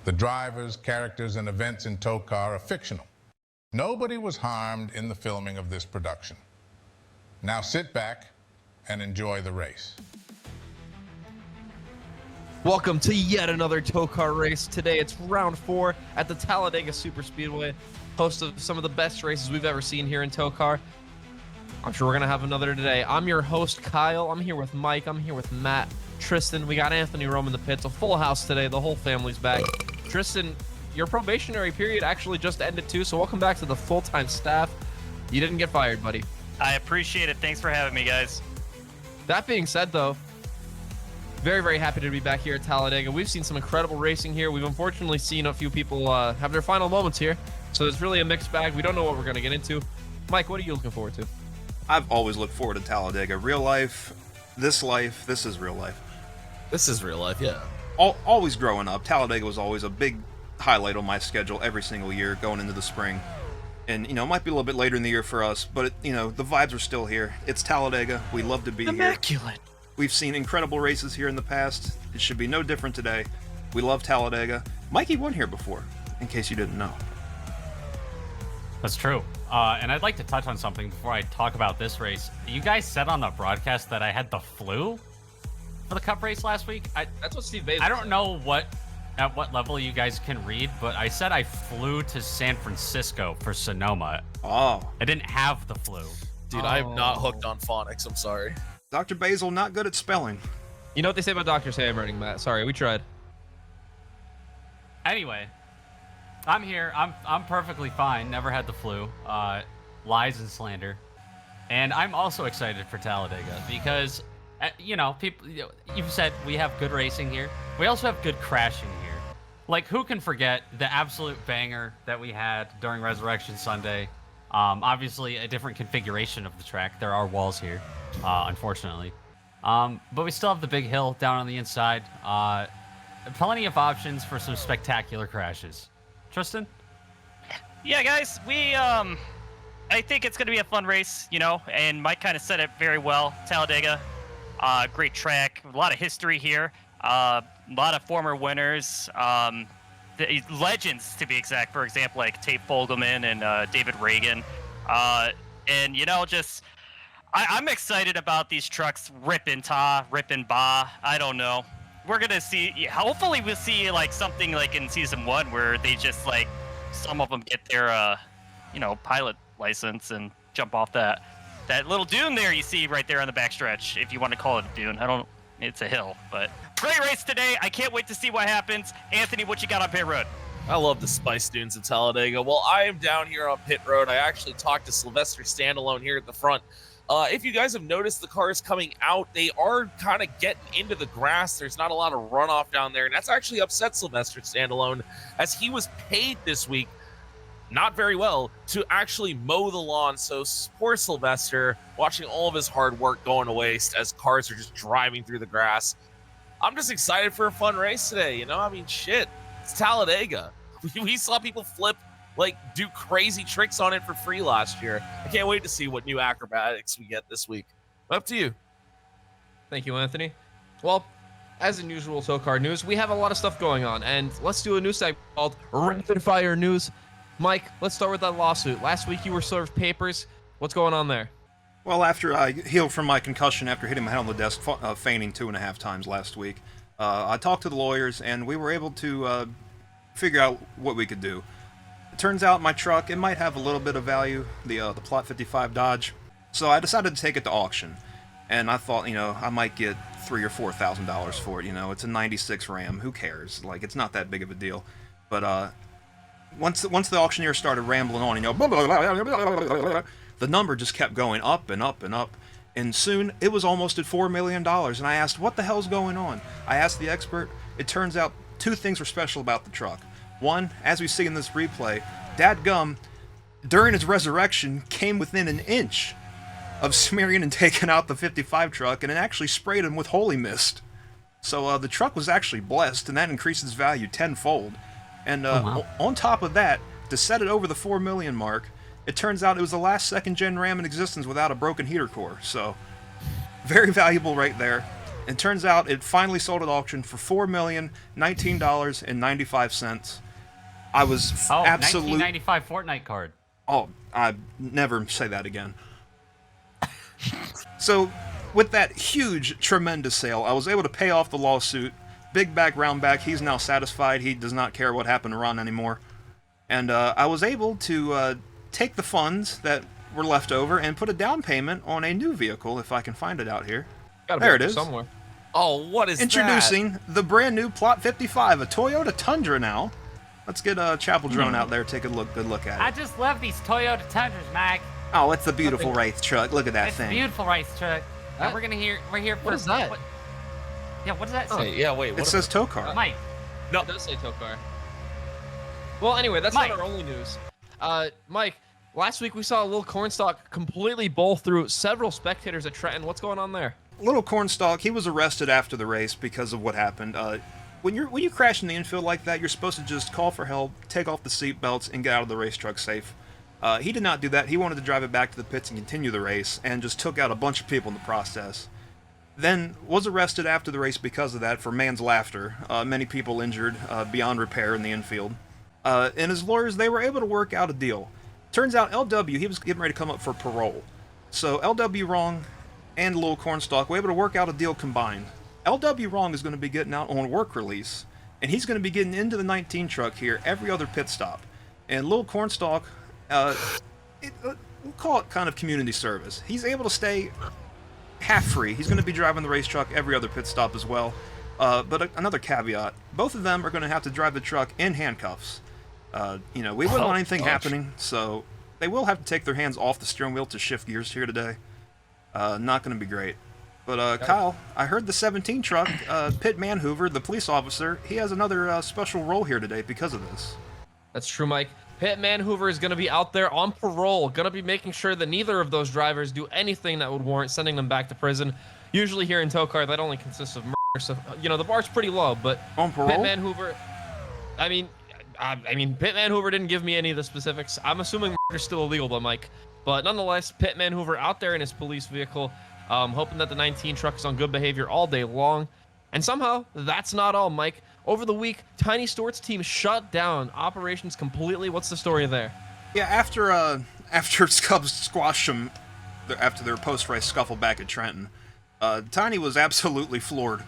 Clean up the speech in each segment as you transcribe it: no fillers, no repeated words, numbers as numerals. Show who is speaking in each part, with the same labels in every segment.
Speaker 1: The drivers, characters, and events in TOECAR are fictional. Nobody was harmed in the filming of this production. Now sit back and enjoy the race.
Speaker 2: Welcome to yet another TOECAR race. Today it's round 4 at the Talladega Superspeedway, host of some of the best races we've ever seen here in TOECAR. I'm sure we're gonna have another today. I'm your host, Kyle. I'm here with Mike. I'm here with Matt, Tristan. We got Anthony Rome in the pits. A full house today. The whole family's back. Tristan, your probationary period actually just ended too, so welcome back to the full-time staff. You didn't get fired, buddy.
Speaker 3: I appreciate it. Thanks for having me, guys.
Speaker 2: That being said, though, very, very happy to be back here at Talladega. We've seen some incredible racing here. We've unfortunately seen a few people have their final moments here, so it's really a mixed bag. We don't know what we're going to get into. Mike, what are you looking forward to?
Speaker 4: I've always looked forward to Talladega. Real life, this is real life.
Speaker 5: This is real life, yeah.
Speaker 4: Always growing up, Talladega was always a big highlight on my schedule every single year going into the spring. And, it might be a little bit later in the year for us, but, the vibes are still here. It's Talladega. We love to be
Speaker 3: Immaculate.
Speaker 4: here. We've seen incredible races here in the past. It should be no different today. We love Talladega. Mikey won here before, in case you didn't know.
Speaker 6: That's true. And I'd like to touch on something before I talk about this race. You guys said on the broadcast that I had the flu for the Cup race last week.
Speaker 2: That's what Steve Bates
Speaker 6: I don't know at what level you guys can read, but I said I flew to San Francisco for Sonoma.
Speaker 4: Oh.
Speaker 6: I didn't have the flu.
Speaker 5: Dude, I am not hooked on phonics. I'm sorry.
Speaker 4: Dr. Basil, not good at spelling.
Speaker 2: You know what they say about Dr. handwriting, Matt? Sorry, we tried.
Speaker 6: Anyway, I'm here. I'm perfectly fine. Never had the flu. Lies and slander. And I'm also excited for Talladega because, people. You've said we have good racing here. We also have good crashing here. Like, who can forget the absolute banger that we had during Resurrection Sunday? Obviously, a different configuration of the track. There are walls here, unfortunately. But we still have the big hill down on the inside. Plenty of options for some spectacular crashes. Tristan?
Speaker 3: Yeah, guys, I think it's going to be a fun race, and Mike kind of said it very well. Talladega, great track, a lot of history here, a lot of former winners, the legends to be exact, for example, like Tate Fogelman and David Reagan. And, I'm excited about these trucks ripping ta, ripping ba. I don't know. We're going to see, hopefully we'll see something like in season 1 where they just some of them get their, pilot license and jump off that little dune there you see right there on the backstretch, if you want to call it a dune. It's a hill, but great race today. I can't wait to see what happens. Anthony, what you got on pit road?
Speaker 5: I love the Spice Dunes at Talladega. Well, I am down here on pit road. I actually talked to Sylvester Standalone here at the front. If you guys have noticed the cars coming out, they are kind of getting into the grass. There's not a lot of runoff down there, and that's actually upset Sylvester Standalone, as he was paid this week, not very well, to actually mow the lawn. So poor Sylvester, watching all of his hard work going to waste as cars are just driving through the grass. I'm just excited for a fun race today, shit, it's Talladega. We saw people do crazy tricks on it for free last year. I can't wait to see what new acrobatics we get this week. Up to you.
Speaker 2: Thank you, Anthony. Well, as in usual TOECAR news, we have a lot of stuff going on, and let's do a news segment called Rapid Fire News. Mike, let's start with that lawsuit. Last week you were served papers. What's going on there?
Speaker 4: Well, after I healed from my concussion after hitting my head on the desk, feigning 2.5 times last week, I talked to the lawyers, and we were able to figure out what we could do. It turns out my truck, it might have a little bit of value, the Plot 55 Dodge, so I decided to take it to auction. And I thought, I might get $3,000 or $4,000 for it. It's a 96 Ram. Who cares? It's not that big of a deal. But once the auctioneer started rambling on, the number just kept going up and up and up. And soon, it was almost at $4 million. And I asked, what the hell's going on? I asked the expert. It turns out 2 things were special about the truck. One, as we see in this replay, Dadgum, during his resurrection, came within an inch of smearing and taking out the 55 truck, and it actually sprayed him with holy mist. So the truck was actually blessed, and that increased its value tenfold. And on top of that, to set it over the 4 million mark, it turns out it was the last second-gen Ram in existence without a broken heater core. So, very valuable right there. It turns out it finally sold at auction for $4,019.95. I was absolutely
Speaker 6: 1995 Fortnite card.
Speaker 4: Oh, I never say that again. So, with that huge, tremendous sale, I was able to pay off the lawsuit. Big back, round back, he's now satisfied. He does not care what happened to Ron anymore. And I was able to take the funds that were left over and put a down payment on a new vehicle, if I can find it out here. There it is.
Speaker 2: Somewhere.
Speaker 5: Oh, what is
Speaker 4: Introducing the brand new Plot 55, a Toyota Tundra now. Let's get Chapel Drone out there, take a good look at
Speaker 6: I
Speaker 4: it.
Speaker 6: just love these Toyota Tundras, Mike.
Speaker 4: Oh, it's the beautiful race truck. Look at that
Speaker 6: It's a
Speaker 4: thing.
Speaker 6: beautiful race truck. And we're here for
Speaker 2: What is that?
Speaker 6: Yeah, what does that
Speaker 5: that?
Speaker 6: say?
Speaker 5: Yeah, wait.
Speaker 4: It
Speaker 5: What
Speaker 4: says TOECAR.
Speaker 6: Mike.
Speaker 2: No, it does say TOECAR. Well, anyway, that's
Speaker 6: Mike.
Speaker 2: not our only news. Mike, last week we saw a little cornstalk completely bowl through several spectators at Trenton. What's going on there?
Speaker 4: Little Cornstalk, he was arrested after the race because of what happened. When you crash in the infield like that, you're supposed to just call for help, take off the seatbelts, and get out of the race truck safe. He did not do that. He wanted to drive it back to the pits and continue the race, and just took out a bunch of people in the process. Then was arrested after the race because of that for man's laughter. Many people injured beyond repair in the infield. And his lawyers, they were able to work out a deal. Turns out LW, he was getting ready to come up for parole. So LW Wrong and Lil Cornstalk were able to work out a deal combined. LW Wrong is going to be getting out on work release, and he's going to be getting into the 19 truck here every other pit stop. And Lil Cornstalk, we'll call it kind of community service. He's able to stay half free. He's going to be driving the race truck every other pit stop as well. But another caveat, both of them are going to have to drive the truck in handcuffs. We wouldn't want anything happening, so they will have to take their hands off the steering wheel to shift gears here today. Not going to be great. But, Kyle, I heard the 17 truck, Pitt Manhoover, the police officer, he has another special role here today because of this.
Speaker 2: That's true, Mike. Pitt Manhoover is going to be out there on parole, going to be making sure that neither of those drivers do anything that would warrant sending them back to prison. Usually here in TOECAR, that only consists of murder, so, the bar's pretty low, but
Speaker 4: On parole?
Speaker 2: Pitt Manhoover, Pitt Manhoover didn't give me any of the specifics. I'm assuming murder's still illegal, though, Mike. But nonetheless, Pitt Manhoover out there in his police vehicle, hoping that the 19 truck is on good behavior all day long. And somehow, that's not all, Mike. Over the week, Tiny Stewart's team shut down operations completely. What's the story there?
Speaker 4: Yeah, after Cubs squashed them after their post-race scuffle back at Trenton, Tiny was absolutely floored,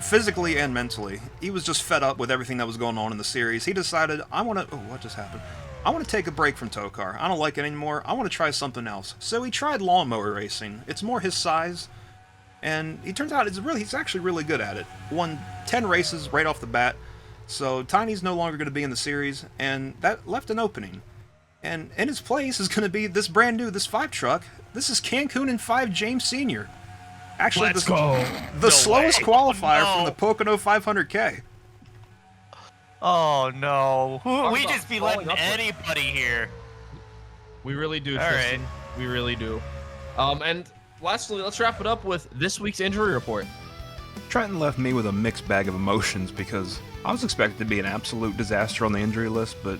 Speaker 4: physically and mentally. He was just fed up with everything that was going on in the series. He decided, what just happened? I want to take a break from TOECAR. I don't like it anymore. I want to try something else. So he tried lawnmower racing. It's more his size, and he turns out he's actually really good at it. Won 10 races right off the bat. So Tiny's no longer going to be in the series, and that left an opening. And in his place is going to be this brand new, this 5 truck. This is Cancun and 5 James Sr. Actually,
Speaker 5: Let's go.
Speaker 4: The slowest qualifier
Speaker 3: No.
Speaker 4: from the Pocono 500K.
Speaker 3: Oh no. We
Speaker 2: about
Speaker 3: just be
Speaker 2: falling
Speaker 3: letting
Speaker 2: upward.
Speaker 3: anybody here.
Speaker 2: We really do,
Speaker 3: All
Speaker 2: Tristan. We really do. And lastly, let's wrap it up with this week's injury report.
Speaker 7: Trenton left me with a mixed bag of emotions because I was expected to be an absolute disaster on the injury list, but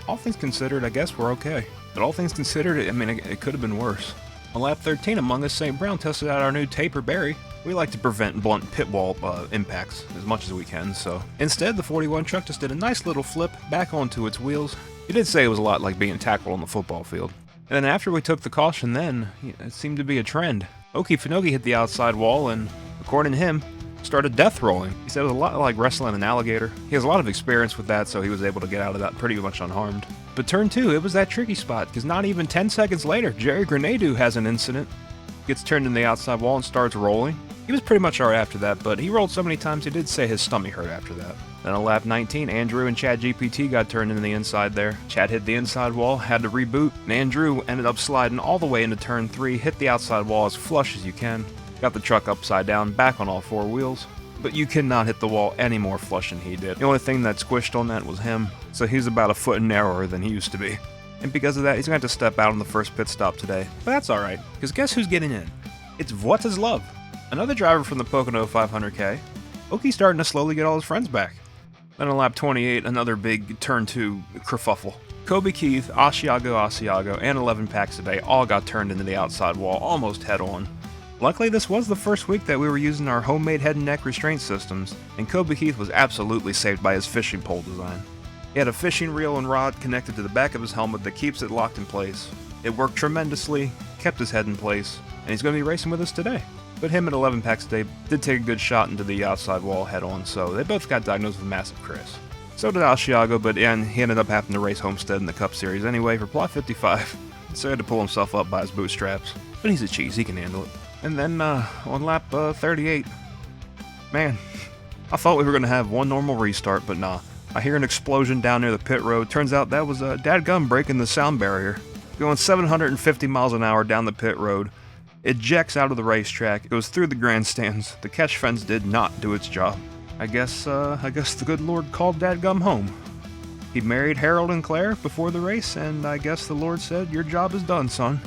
Speaker 7: all things considered, I guess we're okay. But all things considered, it could have been worse. On lap 13, Among Us St. Brown tested out our new taper berry. We like to prevent blunt pit wall impacts as much as we can, so instead the 41 truck just did a nice little flip back onto its wheels. He did say it was a lot like being tackled on the football field. And then after we took the caution it seemed to be a trend. Okefenokee hit the outside wall and, according to him, started death rolling. He said it was a lot like wrestling an alligator. He has a lot of experience with that, so he was able to get out of that pretty much unharmed. But turn 2, it was that tricky spot, because not even 10 seconds later, Jerry Grenadu has an incident. Gets turned into the outside wall and starts rolling. He was pretty much alright after that, but he rolled so many times he did say his stomach hurt after that. Then on lap 19, Andrew and Chad GPT got turned into the inside there. Chad hit the inside wall, had to reboot, and Andrew ended up sliding all the way into turn 3, hit the outside wall as flush as you can. Got the truck upside down, back on all 4 wheels. But you cannot hit the wall any more flush than he did. The only thing that squished on that was him, so he's about a foot narrower than he used to be. And because of that, he's going to have to step out on the first pit stop today. But that's alright, because guess who's getting in? It's Love, another driver from the Pocono 500K. Oki's starting to slowly get all his friends back. Then on lap 28, another big turn 2 kerfuffle. Kobe Keith, Asiago, and 11 Packs a Day all got turned into the outside wall almost head on. Luckily, this was the first week that we were using our homemade head and neck restraint systems, and Kobe Keith was absolutely saved by his fishing pole design. He had a fishing reel and rod connected to the back of his helmet that keeps it locked in place. It worked tremendously, kept his head in place, and he's going to be racing with us today. But him at 11 packs today did take a good shot into the outside wall head on, so they both got diagnosed with massive Chris. So did Asiago, but he ended up having to race Homestead in the Cup Series anyway for plot 55, so he had to pull himself up by his bootstraps. But he's a cheese, he can handle it. And then on lap 38, man, I thought we were going to have one normal restart, but nah. I hear an explosion down near the pit road. Turns out that was dadgum breaking the sound barrier. Going 750 miles an hour down the pit road. Ejects out of the racetrack, goes through the grandstands. The catch fence did not do its job. I guess the good Lord called dadgum home. He married Harold and Claire before the race, and I guess the Lord said, your job is done, son.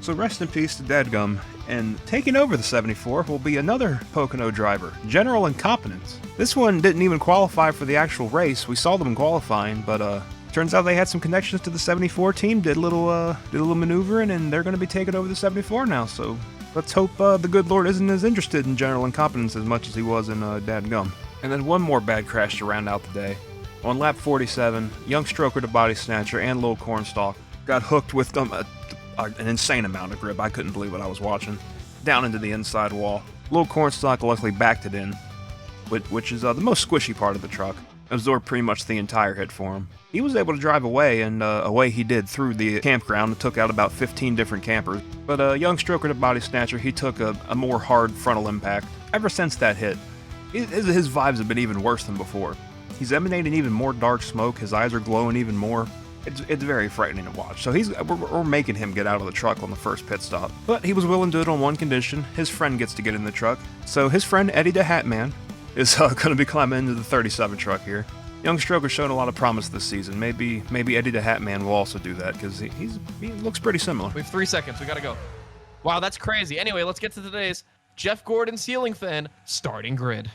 Speaker 7: So rest in peace to dadgum. And taking over the 74 will be another Pocono driver, General Incompetence. This one didn't even qualify for the actual race. We saw them qualifying, but turns out they had some connections to the 74 team, did a little maneuvering, and they're going to be taking over the 74 now. So let's hope the good Lord isn't as interested in General Incompetence as much as he was in dadgum. And then one more bad crash to round out the day. On lap 47, Young Stroker the Body Snatcher and Lil Cornstalk got hooked with them. An insane amount of grip. I couldn't believe what I was watching. Down into the inside wall. Lil Cornstalk luckily backed it in, which is the most squishy part of the truck. Absorbed pretty much the entire hit for him. He was able to drive away, and away he did through the campground and took out about 15 different campers. But Young Stroker the Body Snatcher, he took a more hard frontal impact. Ever since that hit, his vibes have been even worse than before. He's emanating even more dark smoke, his eyes are glowing even more. It's very frightening to watch. So we're making him get out of the truck on the first pit stop. But he was willing to do it on one condition. His friend gets to get in the truck. So his friend Eddie the Hat Man is going to be climbing into the 37 truck here. Young Stroker's shown a lot of promise this season. Maybe Eddie the Hat Man will also do that because he looks pretty similar.
Speaker 2: We have 3 seconds. We got to go. Wow, that's crazy. Anyway, let's get to today's Jeff Gordon Ceiling Fan starting grid.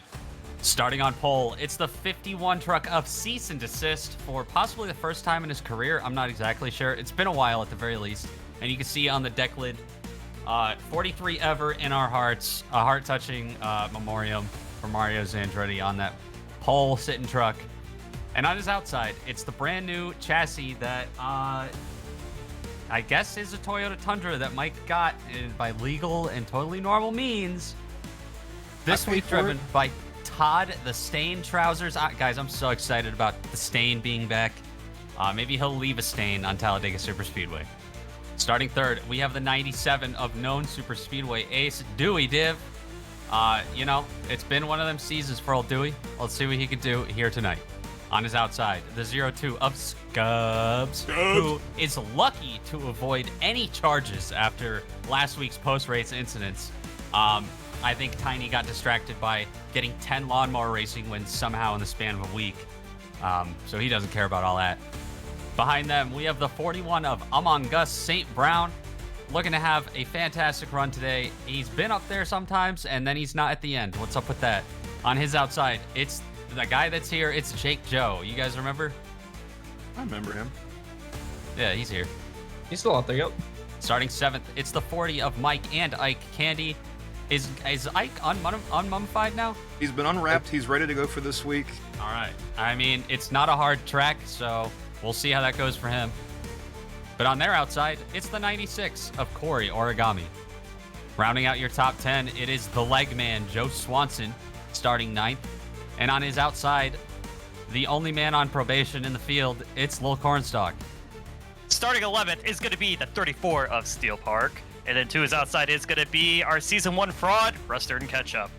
Speaker 6: Starting on pole, it's the 51 truck of Cease and Desist for possibly the first time in his career. I'm not exactly sure. It's been a while at the very least. And you can see on the deck lid, 43 ever in our hearts, a heart-touching memoriam for Mario Zandretti on that pole sitting truck. And on his outside, it's the brand new chassis that I guess is a Toyota Tundra that Mike got by legal and totally normal means. This week driven by Todd the Stain Trousers. Guys, I'm so excited about the Stain being back. Maybe he'll leave a stain on Talladega Superspeedway. Starting third, we have the 97 of known Superspeedway ace, Dewey Div. It's been one of them seasons for old Dewey. Let's see what he can do here tonight. On his outside, the 02 of Scubs, who is lucky to avoid any charges after last week's post-race incidents. I think Tiny got distracted by getting 10 lawnmower racing wins somehow in the span of a week. So he doesn't care about all that. Behind them, we have the 41 of Among Us St. Brown, looking to have a fantastic run today. He's been up there sometimes, and then he's not at the end. What's up with that? On his outside, it's the guy that's here. It's Jake Joe. You guys remember?
Speaker 4: I remember him.
Speaker 6: Yeah, he's here.
Speaker 2: He's still out there, yep.
Speaker 6: Starting seventh, it's the 40 of Mike and Ike Candy. Is Ike unmummified now?
Speaker 4: He's been unwrapped. He's ready to go for this week.
Speaker 6: All right. I mean, it's not a hard track, so we'll see how that goes for him. But on their outside, it's the 96 of Corey Origami. Rounding out your top 10, it is the leg man, Joe Swanson, starting ninth. And on his outside, the only man on probation in the field, it's Lil Cornstalk.
Speaker 3: Starting 11th is going to be the 34 of Steel Park. And then to his outside is going to be our Season 1 fraud, Rustard and Ketchup.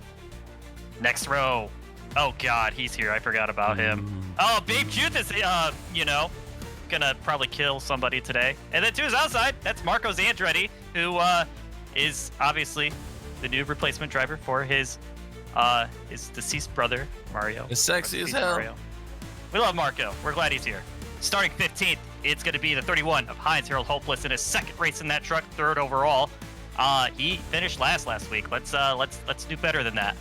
Speaker 3: Next row. Oh, God, he's here. I forgot about him. Oh, Babe Juth is, going to probably kill somebody today. And then to his outside, that's Marco Zandretti, who is obviously the new replacement driver for his deceased brother, Mario.
Speaker 5: He's sexy as hell.
Speaker 3: Mario. We love Marco. We're glad he's here. Starting 15th, it's going to be the 31 of Heinz Harold Hopeless in his second race in that truck, third overall. He finished last week. Let's do better than that.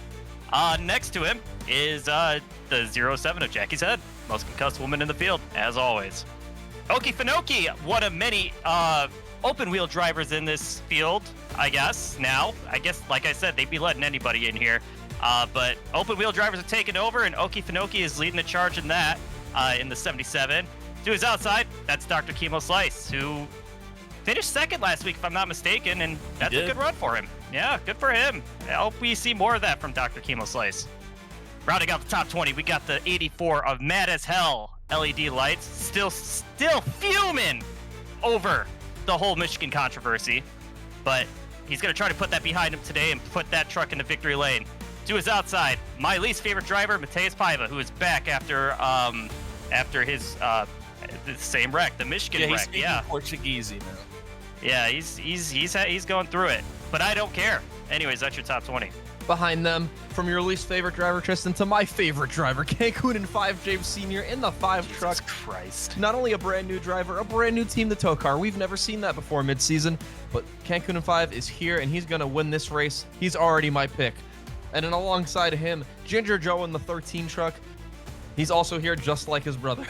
Speaker 3: Next to him is the 07 of Jackie's Head, most concussed woman in the field, as always. Okie Finoki, one of many open wheel drivers in this field, I guess. Now, like I said, they'd be letting anybody in here. But open wheel drivers are taking over, and Okie Finoki is leading the charge in that in the 77. To his outside, that's Dr. Chemo Slice, who finished second last week, if I'm not mistaken, and that's a good run for him. Yeah, good for him. I hope we see more of that from Dr. Chemo Slice. Rounding out the top 20, we got the 84 of Mad as Hell LED lights, still fuming over the whole Michigan controversy, but he's going to try to put that behind him today and put that truck into victory lane. To his outside, my least favorite driver, Mateus Paiva, who is back after his the same wreck, the Michigan wreck.
Speaker 5: He's Portuguese now.
Speaker 3: Yeah, he's going through it, but I don't care. Anyways, that's your top 20.
Speaker 2: Behind them, from your least favorite driver, Tristan, to my favorite driver, Cancun and 5 James Sr. in the 5 truck.
Speaker 3: Jesus Christ.
Speaker 2: Not only a brand new driver, a brand new team, the TOECAR. We've never seen that before mid-season, but Cancun and 5 is here, and he's going to win this race. He's already my pick. And then alongside him, Ginger Joe in the 13 truck. He's also here just like his brother.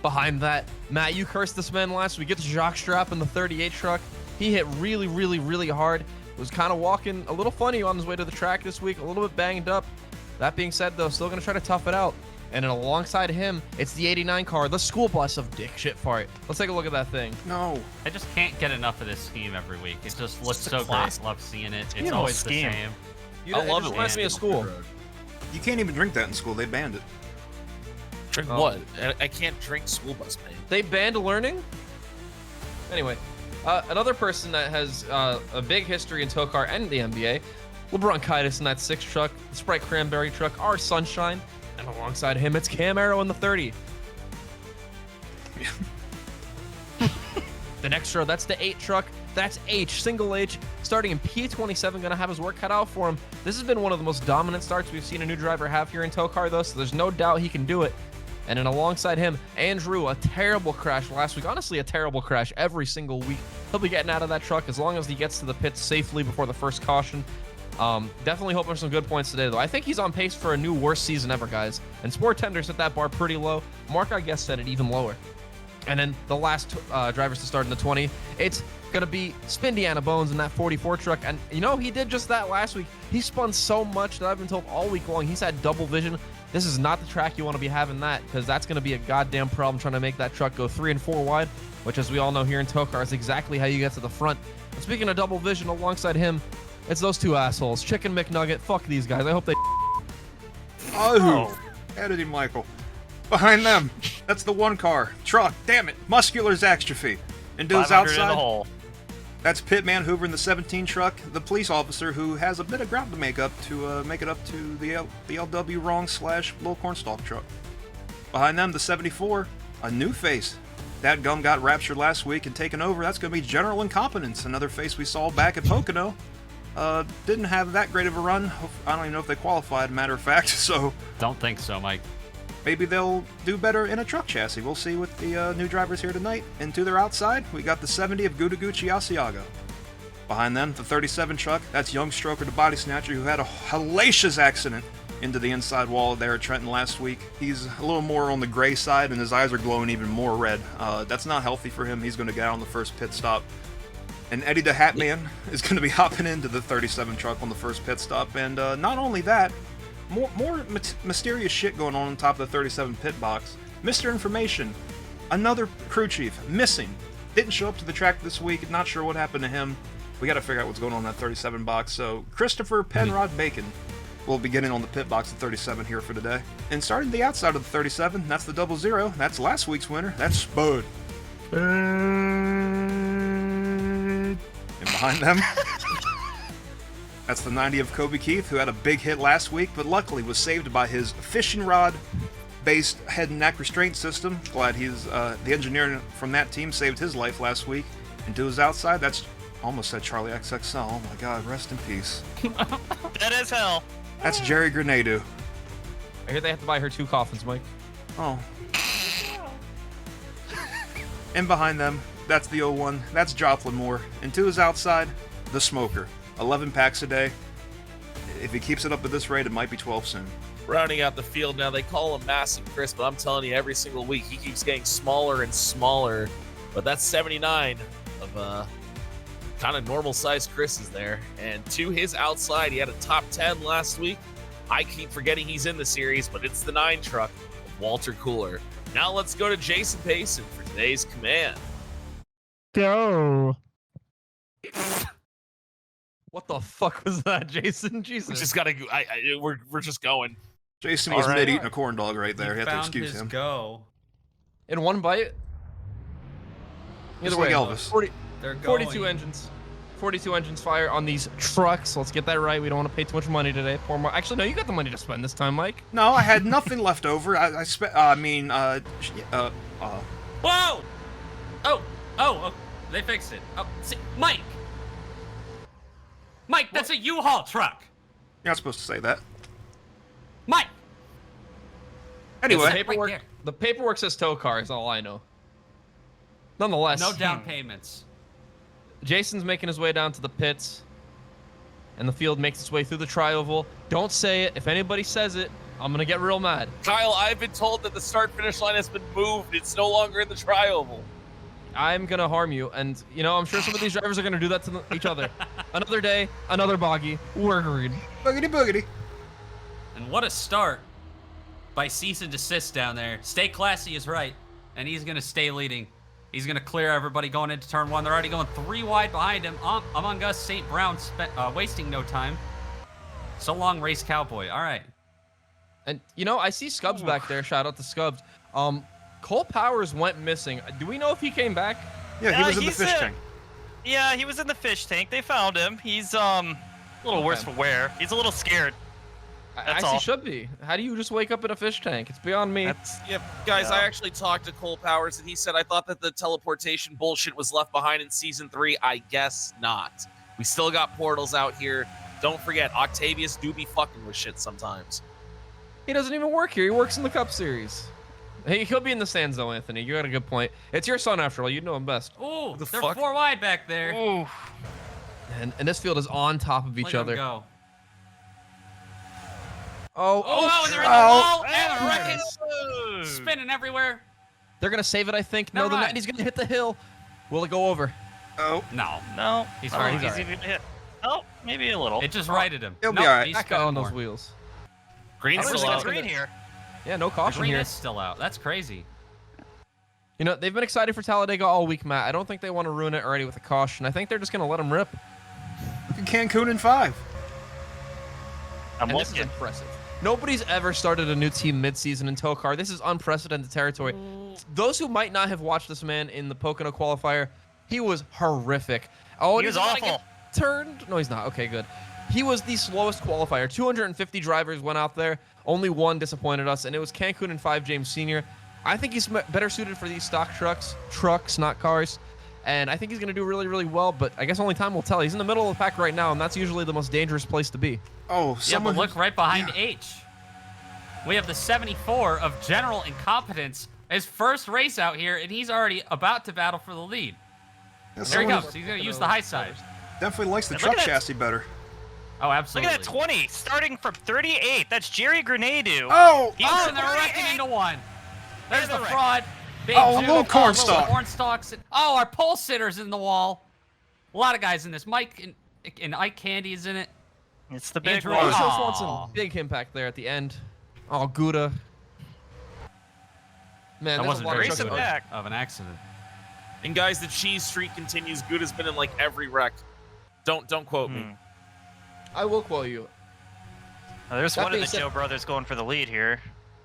Speaker 2: Behind that, Matt, you cursed this man last week. It's Jacques Strap in the 38 truck. He hit really, really, really hard. Was kind of walking a little funny on his way to the track this week, a little bit banged up. That being said, though, still going to try to tough it out. And then alongside him, it's the 89 car, the school bus of dick shit fart. Let's take a look at that thing.
Speaker 4: No.
Speaker 6: I just can't get enough of this scheme every week. It just looks so great. Love seeing it. It's
Speaker 3: Beautiful
Speaker 6: always
Speaker 3: scheme.
Speaker 6: the same.
Speaker 5: I love it.
Speaker 2: Reminds me of school.
Speaker 4: You can't even drink that in school. They banned it.
Speaker 5: Drink
Speaker 2: Oh.
Speaker 5: what? I can't drink school bus paint.
Speaker 2: They banned learning? Anyway, another person that has a big history in TOECAR and the NBA, LeBron Kaitis in that 6 truck, the Sprite Cranberry truck, our Sunshine, and alongside him, it's Cam Arrow in the 30. The next row, that's the 8 truck. That's H, single H, starting in P27, going to have his work cut out for him. This has been one of the most dominant starts we've seen a new driver have here in TOECAR, though, so there's no doubt he can do it. And then alongside him, Andrew, a terrible crash last week. Honestly, a terrible crash every single week. He'll be getting out of that truck as long as he gets to the pits safely before the first caution. Definitely hoping for some good points today, though. I think he's on pace for a new worst season ever, guys. And Sport Tender set that bar pretty low. Mark, I guess, set it even lower. And then the last drivers to start in the 20, it's going to be Spindiana Bones in that 44 truck. And, you know, he did just that last week. He spun so much that I've been told all week long he's had double vision. This is not the track you want to be having that, because that's going to be a goddamn problem trying to make that truck go 3 and 4 wide, which, as we all know here in TOECAR, is exactly how you get to the front. And speaking of double vision, alongside him, it's those 2 assholes. Chicken McNugget. Fuck these guys. I hope they...
Speaker 4: Oh. Editing Michael. Behind them, that's the 1 car. Truck, damn it. Muscular Zaxtrophy. And to his
Speaker 3: 500 in the
Speaker 4: outside,
Speaker 3: hole.
Speaker 4: that's Pitman Hoover in the 17 truck, the police officer who has a bit of ground to make up to make it up to the LW wrong / little cornstalk truck. Behind them, the 74, a new face. That gum got raptured last week and taken over. That's going to be General Incompetence, another face we saw back at Pocono. Didn't have that great of a run. I don't even know if they qualified, matter of fact, so
Speaker 6: Don't think so, Mike.
Speaker 4: maybe they'll do better in a truck chassis. We'll see with the new drivers here tonight. And to their outside, we got the 70 of Gudaguchi Asiago. Behind them, the 37 truck, that's Young Stroker, the body snatcher, who had a hellacious accident into the inside wall there at Trenton last week. He's a little more on the gray side, and his eyes are glowing even more red. That's not healthy for him. He's going to get out on the first pit stop. And Eddie the Hat Man is going to be hopping into the 37 truck on the first pit stop. And not only that, more mysterious shit going on top of the 37 pit box. Mr. Information, another crew chief, missing. Didn't show up to the track this week. Not sure what happened to him. We got to figure out what's going on in that 37 box. So Christopher Penrod Bacon will be getting on the pit box at 37 here for today. And starting the outside of the 37, that's the 00. That's last week's winner. That's Spud. And behind them, that's the 90 of Kobe Keith, who had a big hit last week, but luckily was saved by his fishing rod-based head and neck restraint system. Glad he's the engineer from that team saved his life last week. And to his outside, that's almost said Charlie XXL. Oh my God, rest in peace.
Speaker 3: That is hell.
Speaker 4: That's Jerry Grenadu.
Speaker 2: I hear they have to buy her 2 coffins, Mike.
Speaker 4: Oh. And behind them, that's the 01. That's Joplin Moore. And to his outside, the Smoker. 11 packs a day. If he keeps it up at this rate, it might be 12 soon.
Speaker 5: Rounding out the field now, they call him Massive Chris, but I'm telling you, every single week he keeps getting smaller and smaller. But that's 79 of kind of normal sized Chris is there. And to his outside, he had a top 10 last week. I keep forgetting he's in the series, but it's the 9 truck of Walter Cooler. Now let's go to Jason Payson for today's command.
Speaker 2: Go. What the fuck was that, Jason? Jesus.
Speaker 5: We just gotta. We're just going.
Speaker 4: Jason was
Speaker 3: All right.
Speaker 4: mid-eating a corn dog right there. You have to
Speaker 6: Found
Speaker 4: excuse
Speaker 6: his
Speaker 4: him.
Speaker 6: go.
Speaker 2: In one bite? Either
Speaker 4: Just
Speaker 2: way,
Speaker 4: like Elvis.
Speaker 2: 40,
Speaker 6: They're going.
Speaker 2: 42 engines. 42 engines fire on these trucks. Let's get that right. We don't want to pay too much money today. Poor Mark. Actually, no, you got the money to spend this time, Mike.
Speaker 4: No, I had nothing left over. I spent.
Speaker 6: Whoa! Oh, they fixed it. Oh, see, Mike, that's a U-Haul truck.
Speaker 4: You're not supposed to say that.
Speaker 6: Mike.
Speaker 4: Anyway,
Speaker 2: the paperwork,
Speaker 6: there.
Speaker 2: the paperwork says TOECAR is all I know. Nonetheless,
Speaker 6: No down payments.
Speaker 2: Jason's making his way down to the pits, and the field makes its way through the trioval. Don't say it. If anybody says it, I'm gonna get real mad.
Speaker 5: Kyle, I've been told that the start-finish line has been moved. It's no longer in the trioval.
Speaker 2: I'm gonna harm you, and you know I'm sure some of these drivers are gonna do that to each other. Another day, another boggy. We're agreed.
Speaker 4: boogity boogity.
Speaker 6: And what a start by cease and desist down there. Stay classy is right, and he's gonna stay leading. He's gonna clear everybody going into turn 1. They're already going 3 wide behind him. Among Us, St. Brown wasting no time. So long, Race Cowboy. All right.
Speaker 2: And you know I see Scubs back there. Shout out to Scubs. Cole Powers went missing. Do we know if he came back?
Speaker 4: Yeah, he was in the
Speaker 3: he's
Speaker 4: fish tank.
Speaker 3: Yeah, he was in the fish tank. They found him. He's a little worse for wear. He's a little scared. That's
Speaker 2: As
Speaker 3: all.
Speaker 2: he should be. How do you just wake up in a fish tank? It's beyond me.
Speaker 5: Yeah, guys,
Speaker 3: Yeah.
Speaker 5: I actually talked to Cole Powers, and he said, I thought that the teleportation bullshit was left behind in Season 3. I guess not. We still got portals out here. Don't forget, Octavius do be fucking with shit sometimes.
Speaker 2: He doesn't even work here. He works in the Cup Series. He'll be in the stands, though, Anthony. You got a good point. It's your son, after all. You know him best.
Speaker 6: Ooh,
Speaker 5: The
Speaker 6: they're
Speaker 5: fuck?
Speaker 6: 4 wide back there.
Speaker 3: Ooh.
Speaker 2: And this field is on top of each
Speaker 6: Look at 'em
Speaker 2: other.
Speaker 6: go.
Speaker 2: Oh,
Speaker 6: and they're in the wall, and
Speaker 2: There
Speaker 6: a
Speaker 2: it
Speaker 6: wreck
Speaker 2: is.
Speaker 6: spinning everywhere.
Speaker 2: They're going to save it, I think. No,
Speaker 6: Never
Speaker 2: they're not.
Speaker 6: mind.
Speaker 2: He's going to hit the hill. Will it go over?
Speaker 4: Oh,
Speaker 6: No,
Speaker 3: No.
Speaker 6: he's
Speaker 2: All right,
Speaker 6: fine.
Speaker 2: he's
Speaker 3: He's even hit. Oh, maybe a little.
Speaker 6: It just righted him.
Speaker 4: He'll be
Speaker 6: Nope,
Speaker 4: all right.
Speaker 6: he's
Speaker 2: Back out on
Speaker 6: spinning
Speaker 2: those
Speaker 6: more.
Speaker 2: wheels.
Speaker 5: Green's
Speaker 3: I was
Speaker 5: still
Speaker 3: in
Speaker 5: out.
Speaker 3: green here.
Speaker 2: Yeah, no
Speaker 6: The
Speaker 2: caution
Speaker 6: green
Speaker 2: here.
Speaker 6: is still out. That's crazy.
Speaker 2: You know, they've been excited for Talladega all week, Matt. I don't think they want to ruin it already with a caution. I think they're just going to let him rip.
Speaker 4: look at Cancun in 5.
Speaker 3: I'm
Speaker 2: And this is
Speaker 3: looking.
Speaker 2: impressive. Nobody's ever started a new team mid-season in TOECAR. This is unprecedented territory. Those who might not have watched this man in the Pocono qualifier, he was horrific. Oh,
Speaker 3: He was
Speaker 2: doesn't wanna
Speaker 3: awful.
Speaker 2: get turned? No, he's not. Okay, good. He was the slowest qualifier. 250 drivers went out there. Only one disappointed us, and it was Cancun and 5 James Sr. I think he's better suited for these stock trucks, not cars. And I think he's going to do really, really well, but I guess only time will tell. He's in the middle of the pack right now, and that's usually the most dangerous place to be.
Speaker 4: Oh,
Speaker 6: Yeah,
Speaker 4: someone.
Speaker 6: but look right behind H. We have the 74 of general incompetence. His first race out here, and he's already about to battle for the lead.
Speaker 4: Yeah,
Speaker 6: There he
Speaker 4: someone
Speaker 6: goes. He's going to use the high side.
Speaker 4: definitely likes the
Speaker 3: And
Speaker 4: truck
Speaker 3: look at that-
Speaker 4: chassis better.
Speaker 6: Oh,
Speaker 3: Look
Speaker 6: absolutely.
Speaker 3: at that 20, starting from 38. That's Jerry Grenadu.
Speaker 4: Oh!
Speaker 3: He's
Speaker 6: Oh, and they're
Speaker 3: 38.
Speaker 6: wrecking into one. There's
Speaker 3: There's
Speaker 6: the
Speaker 3: the
Speaker 6: fraud. Big
Speaker 4: Oh, a
Speaker 6: Juke.
Speaker 4: little corn
Speaker 6: little
Speaker 4: stalk.
Speaker 6: corn stalks. Oh, our pole sitter's in the wall. A lot of guys in this. Mike and Ike Candy is in it.
Speaker 3: It's the big
Speaker 6: Andrew
Speaker 3: one.
Speaker 6: Ace.
Speaker 2: Joe
Speaker 6: Aw.
Speaker 2: Swanson, big impact there at the end. Oh, Gouda. Man,
Speaker 6: That
Speaker 2: there's a
Speaker 6: wasn't
Speaker 2: lot of
Speaker 6: very
Speaker 3: Race
Speaker 2: trucks
Speaker 3: it
Speaker 6: good
Speaker 2: going.
Speaker 3: back.
Speaker 6: of an accident.
Speaker 5: And guys, the cheese streak continues. Good has been in like every wreck. Don't quote me.
Speaker 2: I will quote you.
Speaker 3: There's
Speaker 2: That
Speaker 3: one of
Speaker 2: being
Speaker 3: the
Speaker 2: said-
Speaker 3: Joe brothers going for the lead here.